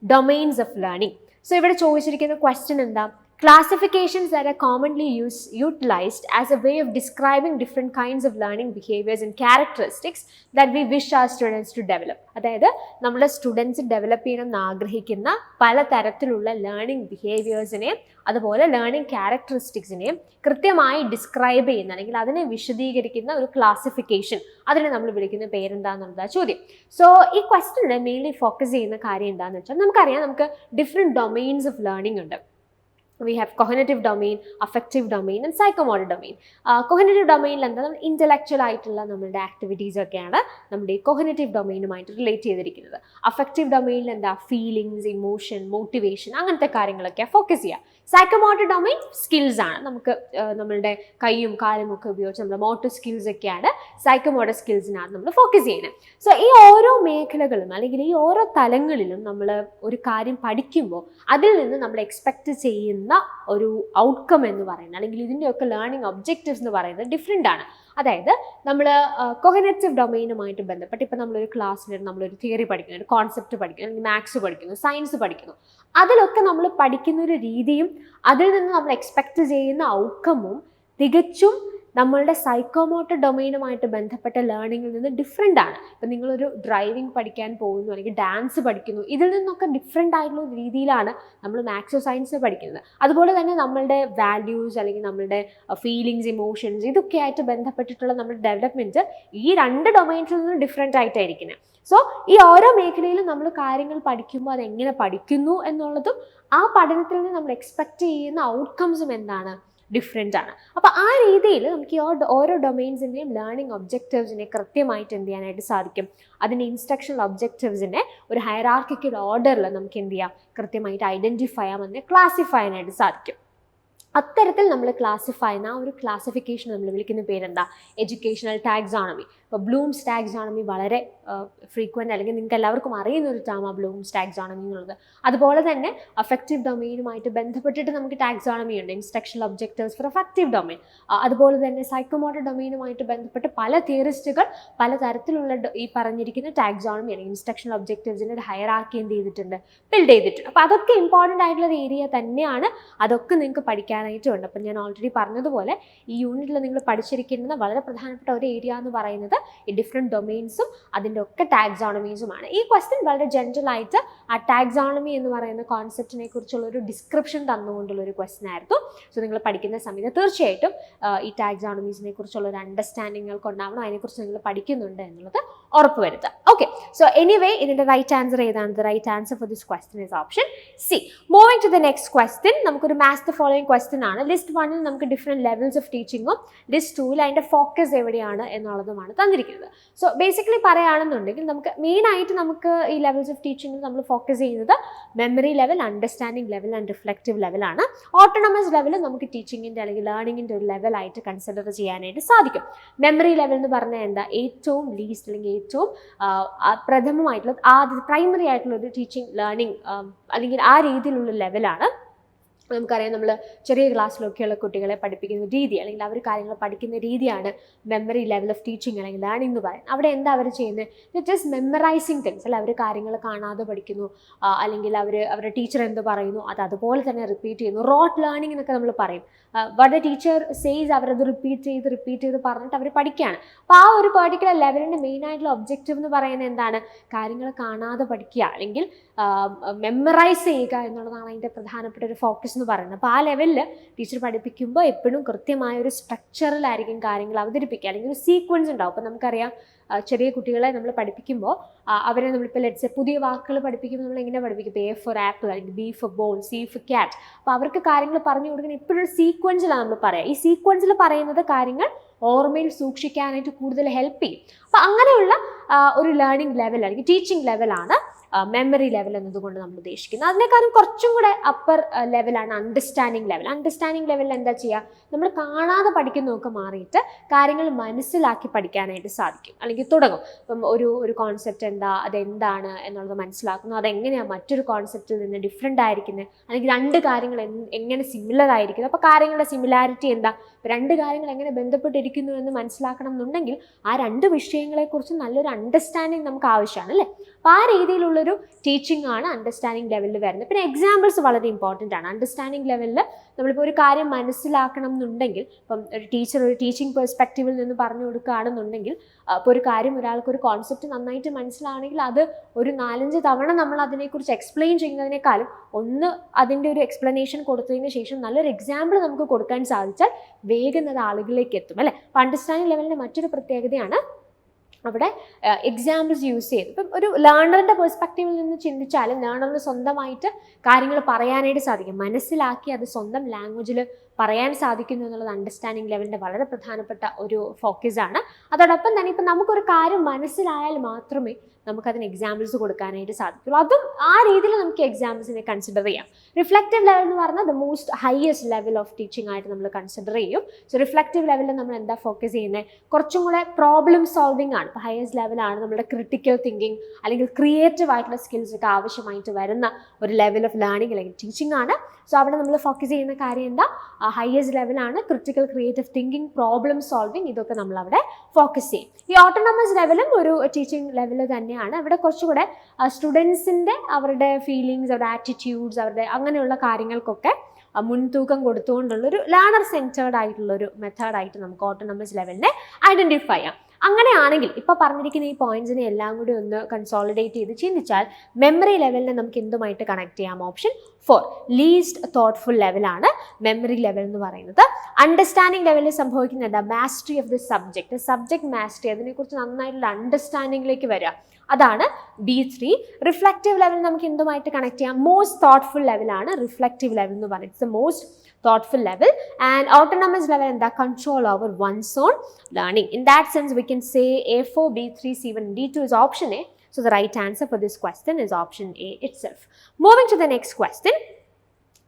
domains of learning. So, ഇവിടെ ചോദിച്ചിരിക്കുന്ന question എന്താ? Classifications that are commonly utilized as a way of describing different kinds of learning behaviors and characteristics that we wish our students to develop. അതായത് നമ്മുടെ students develop ചെയ്യണമെന്ന് ആഗ്രഹിക്കുന്ന പലതരത്തിലുള്ള learning ബിഹേവിയേഴ്സിനെയും അതുപോലെ learning ക്യാരക്ടറിസ്റ്റിക്സിനെയും കൃത്യമായി ഡിസ്ക്രൈബ് ചെയ്യുന്ന അല്ലെങ്കിൽ അതിനെ വിശദീകരിക്കുന്ന ഒരു ക്ലാസിഫിക്കേഷൻ, അതിനെ നമ്മൾ വിളിക്കുന്ന പേരെന്താണെന്നുള്ളതാണ് ചോദ്യം. സോ ഈ ക്വസ്റ്റ്യനിൽ മെയിൻലി ഫോക്കസ് ചെയ്യുന്ന കാര്യം എന്താണെന്ന് വെച്ചാൽ, നമുക്കറിയാം നമുക്ക് ഡിഫറെൻറ്റ് ഡൊമെയിൻസ് ഓഫ് ലേണിംഗ് ഉണ്ട്. We have cognitive domain, affective domain and psychomotor domain. Cognitive domain എന്താ, ഇന്റലക്ച്വൽ ആയിട്ടുള്ള നമ്മളുടെ ആക്ടിവിറ്റീസ് ഒക്കെയാണ് നമ്മുടെ ഈ കോഗ്നിറ്റീവ് ഡൊമൈനുമായിട്ട് റിലേറ്റ് ചെയ്തിരിക്കുന്നത്. അഫക്റ്റീവ് ഡൊമൈനിൽ എന്താ, ഫീലിങ്സ്, ഇമോഷൻ, മോട്ടിവേഷൻ, അങ്ങനത്തെ കാര്യങ്ങളൊക്കെ ഫോക്കസ് ചെയ്യുക. സൈക്കോമോട്ടർ ഡൊമൈൻ സ്കിൽസ് ആണ്, നമുക്ക് നമ്മളുടെ കൈയും കാലും ഒക്കെ ഉപയോഗിച്ച് നമ്മുടെ മോട്ടോർ സ്കിൽസ് ഒക്കെയാണ് സൈക്കോമോട്ടർ സ്കിൽസിനാണ് നമ്മൾ ഫോക്കസ് ചെയ്യുന്നത്. സോ ഈ ഓരോ മേഖലകളും അല്ലെങ്കിൽ ഈ ഓരോ തലങ്ങളിലും നമ്മൾ ഒരു കാര്യം പഠിക്കുമ്പോൾ അതിൽ നിന്ന് നമ്മൾ എക്സ്പെക്റ്റ് ചെയ്യുന്ന ഒരു ഔട്ട്കം എന്ന് പറയുന്നത് അല്ലെങ്കിൽ ഇതിൻ്റെയൊക്കെ ലേണിംഗ് ഒബ്ജക്റ്റീവ്സ് എന്ന് പറയുന്നത് ഡിഫറെൻ്റ് ആണ്. അതായത് നമ്മൾ കോഗ്നിറ്റീവ് ഡൊമൈനുമായിട്ട് ബന്ധപ്പെട്ട് ഇപ്പോൾ നമ്മളൊരു ക്ലാസ്സിൽ നമ്മളൊരു തിയറി പഠിക്കുന്നു, ഒരു കോൺസെപ്റ്റ് പഠിക്കുന്നു, അല്ലെങ്കിൽ മാത്സ് പഠിക്കുന്നു, സയൻസ് പഠിക്കുന്നു, അതിലൊക്കെ നമ്മൾ പഠിക്കുന്ന ഒരു രീതിയും അതിൽ നിന്ന് നമ്മൾ എക്സ്പെക്റ്റ് ചെയ്യുന്ന ഔട്ട്കമും തികച്ചും നമ്മളുടെ സൈക്കോമോട്ടർ ഡൊമൈനുമായിട്ട് ബന്ധപ്പെട്ട ലേണിങ്ങിൽ നിന്ന് ഡിഫറെൻ്റ് ആണ്. ഇപ്പം നിങ്ങളൊരു ഡ്രൈവിംഗ് പഠിക്കാൻ പോകുന്നു അല്ലെങ്കിൽ ഡാൻസ് പഠിക്കുന്നു, ഇതിൽ നിന്നൊക്കെ ഡിഫറെൻ്റ് ആയിട്ടുള്ള രീതിയിലാണ് നമ്മൾ മാത്സോ സയൻസ് പഠിക്കുന്നത്. അതുപോലെ തന്നെ നമ്മളുടെ വാല്യൂസ് അല്ലെങ്കിൽ നമ്മളുടെ ഫീലിങ്സ്, ഇമോഷൻസ്, ഇതൊക്കെ ആയിട്ട് ബന്ധപ്പെട്ടിട്ടുള്ള നമ്മുടെ ഡെവലപ്മെൻറ്റ് ഈ രണ്ട് ഡൊമൈൻസിൽ നിന്നും ഡിഫറെൻ്റ് ആയിട്ടായിരിക്കുന്നത്. സോ ഈ ഓരോ മേഖലയിലും നമ്മൾ കാര്യങ്ങൾ പഠിക്കുമ്പോൾ അതെങ്ങനെ പഠിക്കുന്നു എന്നുള്ളതും ആ പഠനത്തിൽ നിന്ന് നമ്മൾ എക്സ്പെക്റ്റ് ചെയ്യുന്ന ഔട്ട്കംസും എന്താണ്, ഡിഫറെൻ്റ് ആണ്. അപ്പോൾ ആ രീതിയിൽ നമുക്ക് ഈ ഓരോ ഡൊമൈൻസിൻ്റെയും ലേണിംഗ് ഒബ്ജക്റ്റീവ്സിനെ കൃത്യമായിട്ട് എന്ത് ചെയ്യാനായിട്ട് സാധിക്കും, അതിൻ്റെ ഇൻസ്ട്രക്ഷണൽ ഒബ്ജക്റ്റീവ്സിനെ ഒരു ഹയറാർക്കിക്കൽ ഓർഡറിൽ നമുക്ക് എന്ത് ചെയ്യാം, കൃത്യമായിട്ട് ഐഡൻറ്റിഫൈ ചെയ്യാൻ, അതിനെ ക്ലാസിഫൈ ചെയ്യാനായിട്ട് സാധിക്കും. അത്തരത്തിൽ നമ്മൾ ക്ലാസിഫൈ ചെയ്യുന്ന ആ ഒരു ക്ലാസിഫിക്കേഷൻ നമ്മൾ വിളിക്കുന്ന പേരെന്താ, എഡ്യൂക്കേഷണൽ ടാക്സോണമി. ഇപ്പോൾ ബ്ലൂംസ് ടാക്സോണമി വളരെ ഫ്രീക്വൻ്റ് അല്ലെങ്കിൽ നിങ്ങൾക്ക് എല്ലാവർക്കും അറിയുന്ന ഒരു ടേമാണ് ബ്ലൂംസ് ടാക്സോണമി എന്നുള്ളത്. അതുപോലെ തന്നെ അഫക്റ്റീവ് ഡൊമൈനുമായിട്ട് ബന്ധപ്പെട്ടിട്ട് നമുക്ക് ടാക്സോണമി ഉണ്ട്, instructional objectives for affective domain. അതുപോലെ തന്നെ സൈക്കോമോട്ടർ ഡൊമൈനുമായിട്ട് ബന്ധപ്പെട്ട് പല തിയറിസ്റ്റുകൾ പലതരത്തിലുള്ള ഈ പറഞ്ഞിരിക്കുന്ന ടാക്സോണമി അല്ലെങ്കിൽ ഇൻസ്ട്രക്ഷണൽ ഒബ്ജക്റ്റീവ്സിൻ്റെ ഒരു ഹയറാർക്കി എന്ത് ചെയ്തിട്ടുണ്ട്, ബിൽഡ് ചെയ്തിട്ടുണ്ട്. അപ്പോൾ അതൊക്കെ ഇമ്പോർട്ടൻ്റ് ആയിട്ടുള്ള ഒരു ഏരിയ തന്നെയാണ്, അതൊക്കെ നിങ്ങൾക്ക് പഠിക്കാനായിട്ടുണ്ട്. അപ്പം ഞാൻ ഓൾറെഡി പറഞ്ഞതുപോലെ ഈ യൂണിറ്റിൽ നിങ്ങൾ പഠിച്ചിരിക്കുന്ന വളരെ പ്രധാനപ്പെട്ട ഒരു ഏരിയ എന്ന് പറയുന്നത് ഈ ഡിഫറെൻറ്റ് ഡൊമൈൻസും അതിൻ്റെ ഒക്കെ ടാക്സോണമീസുമാണ്. ഈ ക്വസ്റ്റ്യൻ വളരെ ജനറൽ ആയിട്ട് ആ ടാക്സോണമി എന്ന് പറയുന്ന കോൺസെപ്റ്റിനെ കുറിച്ചുള്ള ഒരു ഡിസ്ക്രിപ്ഷൻ തന്നുകൊണ്ടുള്ള ഒരു ക്വസ്റ്റ്യൻ ആയിരുന്നു. സോ നിങ്ങൾ പഠിക്കുന്ന സമയത്ത് തീർച്ചയായിട്ടും ഈ ടാക്സോണമീസിനെ കുറിച്ചുള്ള ഒരു അണ്ടർസ്റ്റാൻഡിങ് നിങ്ങൾക്ക് ഉണ്ടാവണം, അതിനെക്കുറിച്ച് നിങ്ങൾ പഠിക്കുന്നുണ്ട് എന്നുള്ളത് ഉറപ്പുവരുത്തുക. ഓക്കെ, സോ എനിവേ ഇതിൻ്റെ റൈറ്റ് ആൻസർ ഏതാണ്? The right answer for this question is option C. Moving to the next question, നമുക്കൊരു മാത്സ് ദ ഫോളോയിങ് ക്വസ്റ്റ്യൻ ആണ്. ലിസ്റ്റ് 1-ൽ നമുക്ക് ഡിഫറെൻറ്റ് ലെവൽസ് ഓഫ് ടീച്ചിങ്ങും ലിസ്റ്റ് 2-ൽ അതിൻ്റെ ഫോക്കസ് എവിടെയാണ് എന്നുള്ളതുമാണ് തന്നിരിക്കുന്നത്. സോ ബേസിക്കലി പറയുകയാണെന്നുണ്ടെങ്കിൽ നമുക്ക് മെയിനായിട്ട് നമുക്ക് ഈ ലെവൽസ് ഓഫ് ടീച്ചിങ്ങിൽ നമ്മൾ ഫോക്കസ് ചെയ്യുന്നത് memory level, understanding level and reflective ലെവലാണ്. ഓട്ടോണമസ് ലെവൽ നമുക്ക് ടീച്ചിങ്ങിൻ്റെ അല്ലെങ്കിൽ ലേണിങ്ങിൻ്റെ ഒരു ലെവലായിട്ട് കൺസിഡർ ചെയ്യാനായിട്ട് സാധിക്കും. മെമ്മറി ലെവൽ എന്ന് പറഞ്ഞാൽ എന്താ, ഏറ്റവും ലീസ്റ്റ് അല്ലെങ്കിൽ ഏറ്റവും പ്രഥമമായിട്ടുള്ള പ്രൈമറി ആയിട്ടുള്ള ഒരു ടീച്ചിങ് ലേണിംഗ് അല്ലെങ്കിൽ ആ രീതിയിലുള്ള ലെവലാണ്. നമുക്കറിയാം നമ്മൾ ചെറിയ ക്ലാസ്സിലൊക്കെയുള്ള കുട്ടികളെ പഠിപ്പിക്കുന്ന രീതി അല്ലെങ്കിൽ അവർ കാര്യങ്ങൾ പഠിക്കുന്ന രീതിയാണ് മെമ്മറി ലെവൽ ഓഫ് ടീച്ചിങ് അല്ലെങ്കിൽ ലേണിംഗ് എന്ന് പറയുന്നത്. അവിടെ എന്താ അവർ ചെയ്യുന്നത്, ജസ്റ്റ് മെമ്മറൈസിങ് തിങ്സ് അല്ല, അവർ കാര്യങ്ങൾ കാണാതെ പഠിക്കുന്നു, അല്ലെങ്കിൽ അവരുടെ ടീച്ചർ എന്ത് പറയുന്നു അത് അതുപോലെ തന്നെ റിപ്പീറ്റ് ചെയ്യുന്നു. റോട്ട് ലേണിംഗ് എന്നൊക്കെ നമ്മൾ പറയും. വാട്ട് ദ ടീച്ചർ സേസ് അവരത് റിപ്പീറ്റ് ചെയ്ത് പറഞ്ഞിട്ട് അവർ പഠിക്കുകയാണ്. അപ്പോൾ ആ ഒരു പെർട്ടിക്കുലർ ലെവലിൻ്റെ മെയിനായിട്ടുള്ള ഒബ്ജക്റ്റീവ് എന്ന് പറയുന്നത് എന്താണ്, കാര്യങ്ങൾ കാണാതെ പഠിക്കുക അല്ലെങ്കിൽ മെമ്മറൈസ് ചെയ്യുക എന്നുള്ളതാണ് അതിൻ്റെ പ്രധാനപ്പെട്ട ഒരു ഫോക്കസ് എന്ന് പറയുന്നത്. അപ്പോൾ ആ ലെവലിൽ ടീച്ചർ പഠിപ്പിക്കുമ്പോൾ എപ്പോഴും കൃത്യമായ ഒരു സ്ട്രക്ചറിലായിരിക്കും കാര്യങ്ങൾ അവതരിപ്പിക്കുക, അല്ലെങ്കിൽ ഒരു സീക്വൻസ് ഉണ്ടാവും. അപ്പോൾ നമുക്കറിയാം ചെറിയ കുട്ടികളെ നമ്മൾ പഠിപ്പിക്കുമ്പോൾ അവരെ നമ്മളിപ്പോൾ ലെറ്റ്സ് പുതിയ വാക്കുകൾ പഠിപ്പിക്കുമ്പോൾ നമ്മൾ എങ്ങനെ പഠിപ്പിക്കും, ഇപ്പോൾ എ ഫോർ ആപ്പിൾ അല്ലെങ്കിൽ B for ball, C for cat. അപ്പോൾ അവർക്ക് കാര്യങ്ങൾ പറഞ്ഞു കൊടുക്കുന്ന എപ്പോഴും ഒരു സീക്വൻസിലാണ് നമ്മൾ പറയുക. ഈ സീക്വൻസിൽ പറയുന്നത് കാര്യങ്ങൾ ഓർമ്മയിൽ സൂക്ഷിക്കാനായിട്ട് കൂടുതൽ ഹെൽപ്പ് ചെയ്യും. അപ്പോൾ അങ്ങനെയുള്ള ഒരു ലേണിംഗ് ലെവൽ അല്ലെങ്കിൽ ടീച്ചിങ് ലെവലാണ് മെമ്മറി ലെവൽ എന്നതുകൊണ്ട് നമ്മൾ ഉദ്ദേശിക്കുന്നത്. അതിനേക്കാളും കുറച്ചും കൂടെ അപ്പർ ലെവലാണ് അണ്ടർസ്റ്റാൻഡിങ് ലെവൽ. അണ്ടർസ്റ്റാൻഡിങ് ലെവലിൽ എന്താ ചെയ്യുക, നമ്മൾ കാണാതെ പഠിക്കുന്നതൊക്കെ മാറിയിട്ട് കാര്യങ്ങൾ മനസ്സിലാക്കി പഠിക്കാനായിട്ട് സാധിക്കും, അല്ലെങ്കിൽ തുടങ്ങും. ഇപ്പം ഒരു കോൺസെപ്റ്റ് എന്താ, അതെന്താണ് എന്നുള്ളത് മനസ്സിലാക്കുന്നു, അതെങ്ങനെയാണ് മറ്റൊരു കോൺസെപ്റ്റിൽ നിന്ന് ഡിഫറെൻ്റ് ആയിരിക്കുന്നത്, അല്ലെങ്കിൽ രണ്ട് കാര്യങ്ങൾ എങ്ങനെ സിമിലർ ആയിരിക്കുന്നു, അപ്പോൾ കാര്യങ്ങളുടെ സിമിലാരിറ്റി എന്താ, രണ്ട് കാര്യങ്ങൾ എങ്ങനെ ബന്ധപ്പെട്ടിരിക്കുന്നു എന്ന് മനസ്സിലാക്കണം എന്നുണ്ടെങ്കിൽ ആ രണ്ട് വിഷയങ്ങളെക്കുറിച്ച് നല്ലൊരു അണ്ടർസ്റ്റാൻഡിങ് നമുക്ക് ആവശ്യമാണ് അല്ലേ. അപ്പോൾ ആ രീതിയിലുള്ളൊരു ടീച്ചിങ് ആണ് അണ്ടർസ്റ്റാൻഡിങ് ലെവലിൽ വരുന്നത്. പിന്നെ എക്സാമ്പിൾസ് വളരെ ഇമ്പോർട്ടൻ്റ് ആണ്. അണ്ടർസ്റ്റാൻഡിങ് ലെവലിൽ നമ്മളിപ്പോൾ ഒരു കാര്യം മനസ്സിലാക്കണം എന്നുണ്ടെങ്കിൽ, ഇപ്പം ഒരു ടീച്ചർ ഒരു ടീച്ചിങ് പെർസ്പെക്റ്റീവിൽ നിന്ന് പറഞ്ഞു കൊടുക്കുകയാണെന്നുണ്ടെങ്കിൽ, ഇപ്പോൾ ഒരു കാര്യം ഒരാൾക്ക് ഒരു കോൺസെപ്റ്റ് നന്നായിട്ട് മനസ്സിലാണെങ്കിൽ അത് ഒരു 4-5 തവണ നമ്മൾ അതിനെക്കുറിച്ച് എക്സ്പ്ലെയിൻ ചെയ്യുന്നതിനേക്കാളും ഒന്ന് അതിൻ്റെ ഒരു എക്സ്പ്ലനേഷൻ കൊടുത്തതിന് ശേഷം നല്ലൊരു എക്സാമ്പിൾ നമുക്ക് കൊടുക്കാൻ സാധിച്ചാൽ വേഗം അത് ആളുകളിലേക്ക് എത്തും അല്ലേ. അപ്പോൾ അണ്ടർസ്റ്റാൻഡിങ് ലെവലിൻ്റെ മറ്റൊരു പ്രത്യേകതയാണ് അവിടെ എക്സാമ്പിൾസ് യൂസ് ചെയ്ത്. ഇപ്പം ഒരു ലേണറിൻ്റെ പെർസ്പെക്റ്റീവിൽ നിന്ന് ചിന്തിച്ചാലും ലേണറിന് സ്വന്തമായിട്ട് കാര്യങ്ങൾ പറയാനായിട്ട് സാധിക്കും, മനസ്സിലാക്കി അത് സ്വന്തം ലാംഗ്വേജിൽ പറയാൻ സാധിക്കുന്നു എന്നുള്ളത് അണ്ടർസ്റ്റാൻഡിങ് ലെവലിൻ്റെ വളരെ പ്രധാനപ്പെട്ട ഒരു ഫോക്കസാണ്. അതോടൊപ്പം തന്നെ ഇപ്പം നമുക്കൊരു കാര്യം മനസ്സിലായാൽ മാത്രമേ നമുക്കതിന് എക്സാമ്പിൾസ് കൊടുക്കാനായിട്ട് സാധിക്കുള്ളൂ. അതും ആ രീതിയിൽ നമുക്ക് എക്സാമ്പിൾസിനെ കൺസിഡർ ചെയ്യാം. റിഫ്ലക്റ്റീവ് ലെവൽ എന്ന് പറഞ്ഞാൽ the most highest level of teaching ആയിട്ട് നമ്മൾ കൺസിഡർ ചെയ്യും. സോ റിഫ്ലക്റ്റീവ് ലെവലിൽ നമ്മൾ എന്താ ഫോക്കസ് ചെയ്യുന്നത്, കുറച്ചും കൂടെ പ്രോബ്ലം സോൾവിംഗ് ആണ്. ഇപ്പോൾ ഹയസ്റ്റ് ലെവലാണ് നമ്മുടെ ക്രിട്ടിക്കൽ തിങ്കിങ് അല്ലെങ്കിൽ ക്രിയേറ്റീവ് ആയിട്ടുള്ള സ്കിൽസ് ഒക്കെ ആവശ്യമായിട്ട് വരുന്ന ഒരു ലെവൽ ഓഫ് ലേണിംഗ് അല്ലെങ്കിൽ ടീച്ചിങ് ആണ്. സോ അവിടെ നമ്മൾ ഫോക്കസ് ചെയ്യുന്ന കാര്യം എന്താ, ഹയസ്റ്റ് ലെവലാണ് critical creative thinking, problem solving, ഇതൊക്കെ നമ്മൾ അവിടെ ഫോക്കസ് ചെയ്യും. ഈ ഓട്ടോണമസ് ലെവലും ഒരു ടീച്ചിങ് ലെവൽ തന്നെയാണ്. അവിടെ കുറച്ചുകൂടെ സ്റ്റുഡൻസിൻ്റെ അവരുടെ ഫീലിങ്സ്, അവരുടെ ആറ്റിറ്റ്യൂഡ്സ്, അവരുടെ അങ്ങനെയുള്ള കാര്യങ്ങൾക്കൊക്കെ മുൻതൂക്കം കൊടുത്തുകൊണ്ടുള്ളൊരു ലേണർ സെൻറ്റേർഡ് ആയിട്ടുള്ളൊരു മെത്തേഡായിട്ട് നമുക്ക് ഓട്ടോണമസ് ലെവലിനെ ഐഡൻറ്റിഫൈ ചെയ്യാം. അങ്ങനെയാണെങ്കിൽ ഇപ്പോൾ പറഞ്ഞിരിക്കുന്ന ഈ പോയിന്റ്സിനെ എല്ലാം കൂടി ഒന്ന് കൺസോളിഡേറ്റ് ചെയ്ത് ചിന്തിച്ചാൽ മെമ്മറി ലെവലിനെ നമുക്ക് എന്തുമായിട്ട് കണക്ട് ചെയ്യാം? ഓപ്ഷൻ 4 ലീസ്റ്റ് തോട്ട്ഫുൾ ലെവലാണ് മെമ്മറി ലെവൽ എന്ന് പറയുന്നത്. അണ്ടർസ്റ്റാൻഡിങ് ലെവലിൽ സംഭവിക്കുന്നത് എന്താ, mastery of the subject mastery, അതിനെക്കുറിച്ച് നന്നായിട്ടുള്ള അണ്ടർസ്റ്റാൻഡിങ്ങിലേക്ക് വരിക, അതാണ് B3. റിഫ്ലക്റ്റീവ് ലെവൽ നമുക്ക് എന്തുമായിട്ട് കണക്ട് ചെയ്യാം? മോസ്റ്റ് തോട്ട്ഫുൾ ലെവലാണ് റിഫ്ലക്റ്റീവ് ലെവൽ എന്ന് പറയുന്നത്. It's the most thoughtful level. And autonomous level and the control over one's own learning. In that sense, we can say A4, B3, C1, D2 is option A. So the right answer for this question is option A itself. Moving to the next question.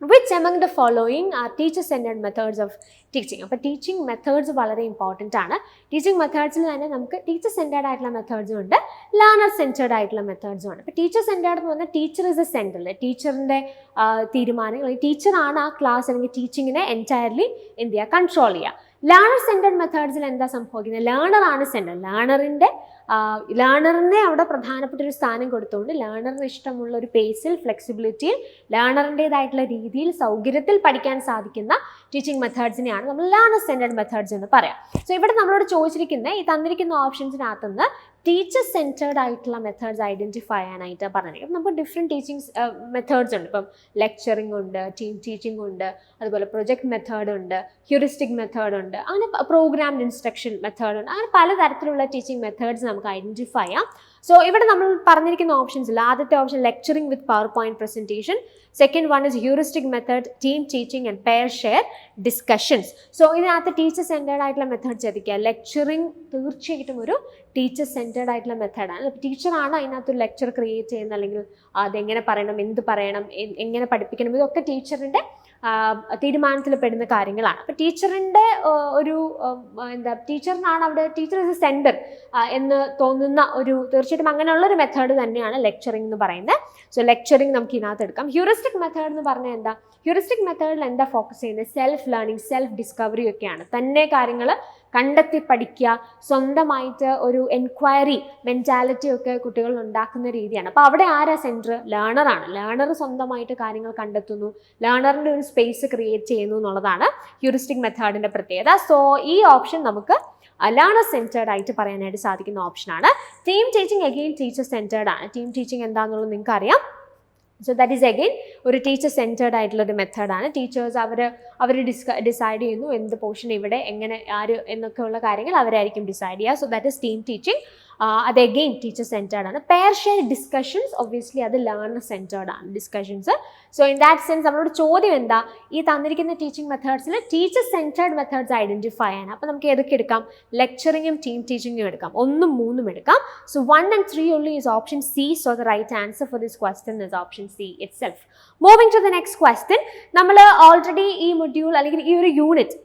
Which among the following are teacher-centered methods of teaching? അപ്പോൾ teaching methods വളരെ important ആണ്. Teaching മെത്തേഡ്സിൽ തന്നെ നമുക്ക് teacher centred ആയിട്ടുള്ള മെത്തേഡ്സും ഉണ്ട്, learner centred ആയിട്ടുള്ള മെത്തേഡ്സും ഉണ്ട്. അപ്പോൾ ടീച്ചർ സെൻറ്റേർഡ് എന്ന് പറഞ്ഞാൽ ടീച്ചർ ഇസ് എ സെൻറ്റർ, ടീച്ചറിൻ്റെ തീരുമാനങ്ങൾ, ടീച്ചറാണ് ആ ക്ലാസ് അല്ലെങ്കിൽ ടീച്ചിങ്ങിനെ എൻറ്റയർലി എന്ത് ചെയ്യുക, കൺട്രോൾ ചെയ്യുക. ലേണർ സെൻറ്റേർഡ് മെത്തേഡ്സിൽ എന്താ സംഭവിക്കുന്നത്, ലേണറാണ് സെൻറ്റർ, ലേണറിനെ അവിടെ പ്രധാനപ്പെട്ട ഒരു സ്ഥാനം കൊടുത്തുകൊണ്ട് ലേണറിന് ഇഷ്ടമുള്ള ഒരു പേസിൽ, ഫ്ലെക്സിബിലിറ്റിയിൽ, ലേണറിൻ്റെതായിട്ടുള്ള രീതിയിൽ, സൗകര്യത്തിൽ പഠിക്കാൻ സാധിക്കുന്ന ടീച്ചിങ് മെത്തേഡ്സിനെയാണ് നമ്മൾ ലേണർ സെൻറ്റേർഡ് മെത്തേഡ്സ് എന്ന് പറയാം. സോ ഇവിടെ നമ്മളോട് ചോദിച്ചിരിക്കുന്ന ഈ തന്നിരിക്കുന്ന ഓപ്ഷൻസിനകത്തുനിന്ന് ടീച്ചർ സെൻറ്റേർഡ് ആയിട്ടുള്ള മെത്തേഡ്സ് ഐഡൻറ്റിഫൈ ചെയ്യാനായിട്ട് പറഞ്ഞിരിക്കും. നമുക്ക് ഡിഫറെൻറ്റ് ടീച്ചിങ് മെത്തേഡ്സ് ഉണ്ട്. ഇപ്പം ലെക്ചറിങ് ഉണ്ട്, ടീം ടീച്ചിങ് ഉണ്ട്, അതുപോലെ പ്രൊജക്ട് മെത്തേഡ് ഉണ്ട്, ഹ്യൂറിസ്റ്റിക് മെത്തേഡ് ഉണ്ട്, അങ്ങനെ പ്രോഗ്രാംഡ് ഇൻസ്ട്രക്ഷൻ മെത്തേഡ് ഉണ്ട്, അങ്ങനെ പലതരത്തിലുള്ള ടീച്ചിങ് മെത്തേഡ്സ് നമുക്ക് ഐഡൻറ്റിഫൈ ചെയ്യാം. സോ ഇവിടെ നമ്മൾ പറഞ്ഞിരിക്കുന്ന ഓപ്ഷൻസിൽ ആദ്യത്തെ option lecturing with power point presentation, second one is heuristic method, team teaching and pair share discussions. So ഇതിനകത്ത് ടീച്ചർ സെൻറ്റേർഡ് ആയിട്ടുള്ള മെത്തേഡ് ശ്രദ്ധിക്കുക. ലെക്ചറിങ് തീർച്ചയായിട്ടും ഒരു ടീച്ചർ സെൻറ്റേർഡ് ആയിട്ടുള്ള മെത്തേഡാണ്. ടീച്ചറാണ് അതിനകത്തൊരു ലെക്ചർ ക്രിയേറ്റ് ചെയ്യുന്നത്, അല്ലെങ്കിൽ അതെങ്ങനെ പറയണം, എന്ത് പറയണം, എങ്ങനെ പഠിപ്പിക്കണം, ഇതൊക്കെ ടീച്ചറിൻ്റെ തീരുമാനത്തിൽ പെടുന്ന കാര്യങ്ങളാണ്. അപ്പോൾ ടീച്ചറിൻ്റെ ടീച്ചറിനാണ് അവിടെ, ടീച്ചർ ഇസ് എ സെൻറ്റർ എന്ന് തോന്നുന്ന ഒരു, തീർച്ചയായിട്ടും അങ്ങനെയുള്ളൊരു മെത്തേഡ് തന്നെയാണ് ലെക്ചറിങ് എന്ന് പറയുന്നത്. സോ ലെക്ചറിങ് നമുക്ക് ഇതിനകത്ത് എടുക്കാം. ഹ്യൂറിസ്റ്റിക് മെത്തേഡ് എന്ന് പറഞ്ഞാൽ എന്താ, ഹ്യൂറിസ്റ്റിക് മെത്തേഡിൽ എന്താ ഫോക്കസ് ചെയ്യുന്നത്, സെൽഫ് ലേണിംഗ്, സെൽഫ് ഡിസ്കവറി ഒക്കെയാണ്. തന്നെ കാര്യങ്ങൾ കണ്ടെത്തി പഠിക്കുക, സ്വന്തമായിട്ട് ഒരു എൻക്വയറി മെൻറ്റാലിറ്റി ഒക്കെ കുട്ടികൾ ഉണ്ടാക്കുന്ന രീതിയാണ്. അപ്പോൾ അവിടെ ആരാ സെൻറ്റർ? ലേണറാണ്. ലേണർ സ്വന്തമായിട്ട് കാര്യങ്ങൾ കണ്ടെത്തുന്നു, ലേണറിൻ്റെ ഒരു സ്പേസ് ക്രിയേറ്റ് ചെയ്യുന്നു എന്നുള്ളതാണ് ഹ്യൂറിസ്റ്റിക് മെത്തേഡിൻ്റെ പ്രത്യേകത. സോ ഈ ഓപ്ഷൻ നമുക്ക് ലേണർ സെൻറ്റേർഡ് ആയിട്ട് പറയാനായിട്ട് സാധിക്കുന്ന ഓപ്ഷനാണ്. Team teaching again teacher centred ആണ്. ടീം ടീച്ചിങ് എന്താണെന്നുള്ളത് നിങ്ങൾക്ക് അറിയാം. സോ ദാറ്റ് ഈസ് അഗെയിൻ ഒരു ടീച്ചർ സെൻറ്റേർഡ് ആയിട്ടുള്ളൊരു മെത്തേഡാണ്. ടീച്ചേഴ്സ് അവർ ഡിസൈഡ് ചെയ്യുന്നു എന്ത് പോർഷൻ ഇവിടെ എങ്ങനെ ആര് എന്നൊക്കെയുള്ള കാര്യങ്ങൾ അവരായിരിക്കും ഡിസൈഡ് ചെയ്യുക. So that is team teaching. അത് അഗെയിൻ ടീച്ചർ സെൻറ്റേർഡ് ആണ്. പെയർ ഷെയർ ഡിസ്കഷൻസ് ഒബ്വിയസ്ലി അത് ലേണർ സെൻറ്റേർഡ് ആണ് discussions. So in that sense നമ്മളോട് ചോദ്യം എന്താ, ഈ തന്നിരിക്കുന്ന ടീച്ചിങ് മെത്തേഡ്സിൽ ടീച്ചർ സെൻറ്റേർഡ് മെത്തേഡ്സ് ഐഡൻറ്റിഫൈ ആണ്. അപ്പോൾ നമുക്ക് ഏതൊക്കെ എടുക്കാം? ലെക്ചറിങ്ങും ടീം ടീച്ചിങ്ങും എടുക്കാം, 1ഉം 3ഉം എടുക്കാം. So 1 and 3 only is option C. So the right answer for this question is option C itself. Moving to the next question, നമ്മൾ ഓൾറെഡി ഈ മൊഡ്യൂൾ അല്ലെങ്കിൽ ഈ ഒരു യൂണിറ്റ്,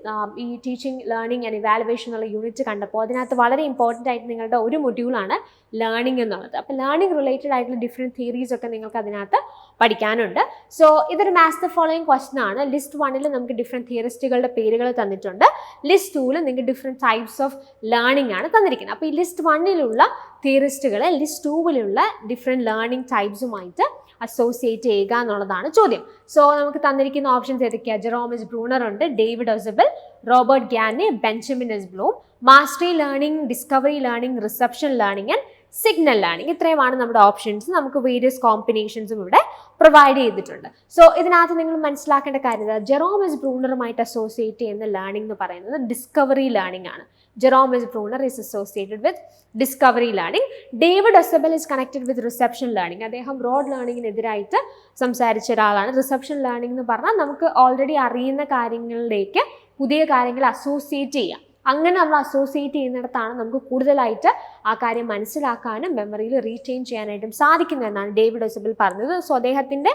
ഈ ടീച്ചിങ് ലേണിംഗ് ആൻഡ് ഇവാലുവേഷൻ എന്നുള്ള യൂണിറ്റ് കണ്ടപ്പോൾ അതിനകത്ത് വളരെ ഇമ്പോർട്ടൻ്റ് ആയിട്ട് നിങ്ങളുടെ ഒരു മൊഡ്യൂളാണ് ലേണിംഗ് എന്നുള്ളത്. അപ്പോൾ ലേണിംഗ് റിലേറ്റഡ് ആയിട്ടുള്ള ഡിഫറെൻറ്റ് തിയറീസ് ഒക്കെ നിങ്ങൾക്ക് അതിനകത്ത് പഠിക്കാനുണ്ട്. സോ ഇതൊരു മാച്ച് ദ ഫോളോയിങ് ക്വസ്റ്റൻ ആണ്. ലിസ്റ്റ് 1ൽ നമുക്ക് ഡിഫറെൻറ്റ് തിയറിസ്റ്റുകളുടെ പേരുകൾ തന്നിട്ടുണ്ട്. ലിസ്റ്റ് 2ൽ നിങ്ങൾക്ക് ഡിഫറെൻറ്റ് ടൈപ്സ് ഓഫ് ലേണിംഗ് ആണ് തന്നിരിക്കുന്നത്. അപ്പോൾ ഈ ലിസ്റ്റ് 1ലുള്ള തിയറിസ്റ്റുകളെ ലിസ്റ്റ് 2ലുള്ള ഡിഫറെൻറ്റ് ലേണിംഗ് ടൈപ്സുമായിട്ട് അസോസിയേറ്റ് ചെയ്യുക എന്നുള്ളതാണ് ചോദ്യം. സോ നമുക്ക് തന്നിരിക്കുന്ന ഓപ്ഷൻസ് ഏതൊക്കെയാണ്? ജെറോം എസ് ബ്രൂണർ ഉണ്ട്, David Ausubel, Robert Gagne, Benjamin S Bloom, mastery learning, discovery learning, reception learning and signal learning. ഇത്രയുമാണ് നമ്മുടെ ഓപ്ഷൻസ്. നമുക്ക് വേരിയസ് കോമ്പിനേഷൻസും ഇവിടെ പ്രൊവൈഡ് ചെയ്തിട്ടുണ്ട്. സോ ഇതിനകത്ത് നിങ്ങൾ മനസ്സിലാക്കേണ്ട കാര്യം, ജെറോം എസ് ബ്രൂണറുമായിട്ട് അസോസിയേറ്റ് ചെയ്യുന്ന ലേണിംഗ് എന്ന് പറയുന്നത് ഡിസ്കവറി ലേണിംഗ് ആണ്. Jerome S Bruner is associated with discovery learning. David Ausubel is connected with reception learning. അദ്ദേഹം ബ്രോഡ് ലേണിംഗിനെതിരായിട്ട് സംസാരിച്ച ഒരാളാണ്. റിസപ്ഷൻ ലേണിംഗ് എന്ന് പറഞ്ഞാൽ നമുക്ക് ഓൾറെഡി അറിയുന്ന കാര്യങ്ങളിലേക്ക് പുതിയ കാര്യങ്ങൾ അസോസിയേറ്റ് ചെയ്യാം. അങ്ങനെ നമ്മൾ അസോസിയേറ്റ് ചെയ്യുന്നിടത്താണ് നമുക്ക് കൂടുതലായിട്ട് ആ കാര്യം മനസ്സിലാക്കാനും മെമ്മറിയിൽ റീറ്റെയിൻ ചെയ്യാനായിട്ടും സാധിക്കുന്നതെന്നാണ് ഡേവിഡ് ഒസബൽ പറഞ്ഞത്. സോ അദ്ദേഹത്തിൻ്റെ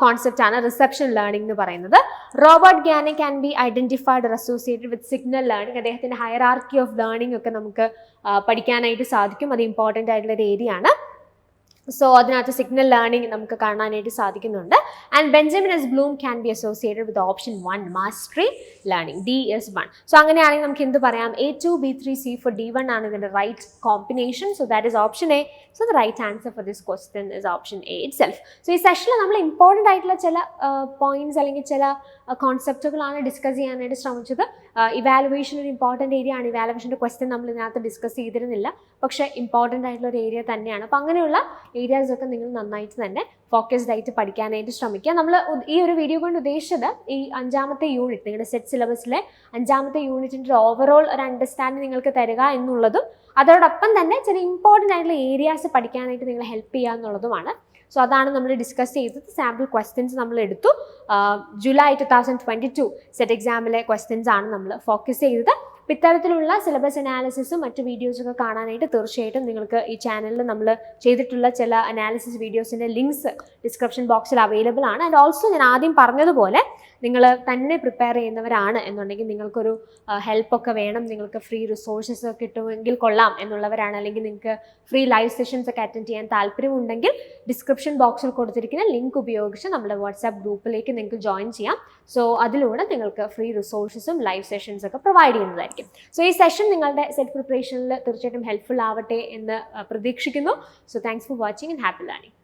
കോൺസെപ്റ്റ് ആണ് റിസപ്ഷൻ ലേണിംഗ് എന്ന് പറയുന്നത്. Robert Gagne can be identified associated with signal learning. അദ്ദേഹത്തിൻ്റെ ഹയറാർക്കി ഓഫ് ലേണിംഗ് ഒക്കെ നമുക്ക് പഠിക്കാനായിട്ട് സാധിക്കും. അത് ഇമ്പോർട്ടൻ്റ് ആയിട്ടുള്ള ഒരു ഏരിയ ആണ്. സോ അതിനകത്ത് സിഗ്നൽ ലേണിംഗ് നമുക്ക് കാണാനായിട്ട് സാധിക്കുന്നുണ്ട്. And Benjamin S Bloom can be associated with option 1 mastery learning, DS1. So അങ്ങനെയാണെങ്കിൽ നമുക്ക് എന്ത് പറയാം? A2, B3, C4, D1 ആണ് ഇതിൻ്റെ right combination. So that is option A. So the right answer for this question is option A itself. So ഈ സെഷനിൽ നമ്മൾ important ആയിട്ടുള്ള ചില പോയിന്റ്സ് അല്ലെങ്കിൽ ചില കോൺസെപ്റ്റുകളാണ് ഡിസ്കസ് ചെയ്യാനായിട്ട് ശ്രമിച്ചത്. ഇവാലുവേഷൻ ഒരു ഇമ്പോർട്ടൻ്റ് ഏരിയ ആണ്. ഇവാലുവേഷൻ്റെ ക്വസ്റ്റ്യൻ നമ്മൾ ഇതിനകത്ത് ഡിസ്കസ് ചെയ്തിരുന്നില്ല, പക്ഷേ ഇമ്പോർട്ടൻ്റ് ആയിട്ടുള്ള ഒരു ഏരിയ തന്നെയാണ്. അപ്പോൾ അങ്ങനെയുള്ള ഏരിയാസ് ഒക്കെ നിങ്ങൾ നന്നായിട്ട് തന്നെ ഫോക്കസ്ഡ് ആയിട്ട് പഠിക്കാനായിട്ട് ശ്രമിക്കുക. നമ്മൾ ഈ ഒരു വീഡിയോ കൊണ്ട് ഉദ്ദേശിച്ചത് ഈ 5ാമത്തെ യൂണിറ്റ്, നിങ്ങളുടെ സെറ്റ് സിലബസിലെ 5ാമത്തെ യൂണിറ്റിൻ്റെ ഓവറോൾ ഒരു അണ്ടർസ്റ്റാൻഡിങ് നിങ്ങൾക്ക് തരിക എന്നുള്ളതും അതോടൊപ്പം തന്നെ ചില ഇമ്പോർട്ടൻ്റ് ആയിട്ടുള്ള ഏരിയാസ് പഠിക്കാനായിട്ട് നിങ്ങളെ ഹെൽപ്പ് ചെയ്യുക എന്നുള്ളതുമാണ്. സോ അതാണ് നമ്മൾ ഡിസ്കസ് ചെയ്തത്. സാമ്പിൾ ക്വസ്റ്റ്യൻസ് നമ്മൾ എടുത്തു. ജൂലൈ 2022 സെറ്റ് എക്സാമിലെ ക്വസ്റ്റ്യൻസ് ആണ് നമ്മൾ ഫോക്കസ് ചെയ്തത്. ഇത്തരത്തിലുള്ള സിലബസ് അനാലിസിസും മറ്റ് വീഡിയോസൊക്കെ കാണാനായിട്ട് തീർച്ചയായിട്ടും നിങ്ങൾക്ക് ഈ ചാനലിൽ നമ്മൾ ചെയ്തിട്ടുള്ള ചില അനാലിസിസ് വീഡിയോസിൻ്റെ ലിങ്ക്സ് ഡിസ്ക്രിപ്ഷൻ ബോക്സിൽ അവൈലബിൾ ആണ്. ആൻഡ് ഓൾസോ ഞാൻ ആദ്യം പറഞ്ഞതുപോലെ നിങ്ങൾ തന്നെ പ്രിപ്പയർ ചെയ്യുന്നവരാണ് എന്നുണ്ടെങ്കിൽ നിങ്ങൾക്കൊരു ഹെൽപ്പൊക്കെ വേണം, നിങ്ങൾക്ക് ഫ്രീ റിസോഴ്സസ് കിട്ടുമെങ്കിൽ കൊള്ളാം എന്നുള്ളവരാണ്, അല്ലെങ്കിൽ നിങ്ങൾക്ക് ഫ്രീ ലൈവ് സെഷൻസ് ഒക്കെ അറ്റൻഡ് ചെയ്യാൻ താല്പര്യമുണ്ടെങ്കിൽ ഡിസ്ക്രിപ്ഷൻ ബോക്സിൽ കൊടുത്തിരിക്കുന്ന ലിങ്ക് ഉപയോഗിച്ച് നമ്മുടെ വാട്സാപ്പ് ഗ്രൂപ്പിലേക്ക് നിങ്ങൾക്ക് ജോയിൻ ചെയ്യാം. സോ അതിലൂടെ നിങ്ങൾക്ക് ഫ്രീ റിസോഴ്സസും ലൈവ് സെഷൻസ് ഒക്കെ പ്രൊവൈഡ് ചെയ്യുന്നതായിരിക്കും. സോ ഈ സെഷൻ നിങ്ങളുടെ സെൽഫ് പ്രിപ്പറേഷനിൽ തീർച്ചയായിട്ടും ഹെൽപ്ഫുൾ ആവട്ടെ എന്ന് പ്രതീക്ഷിക്കുന്നു. So thanks for watching and happy learning.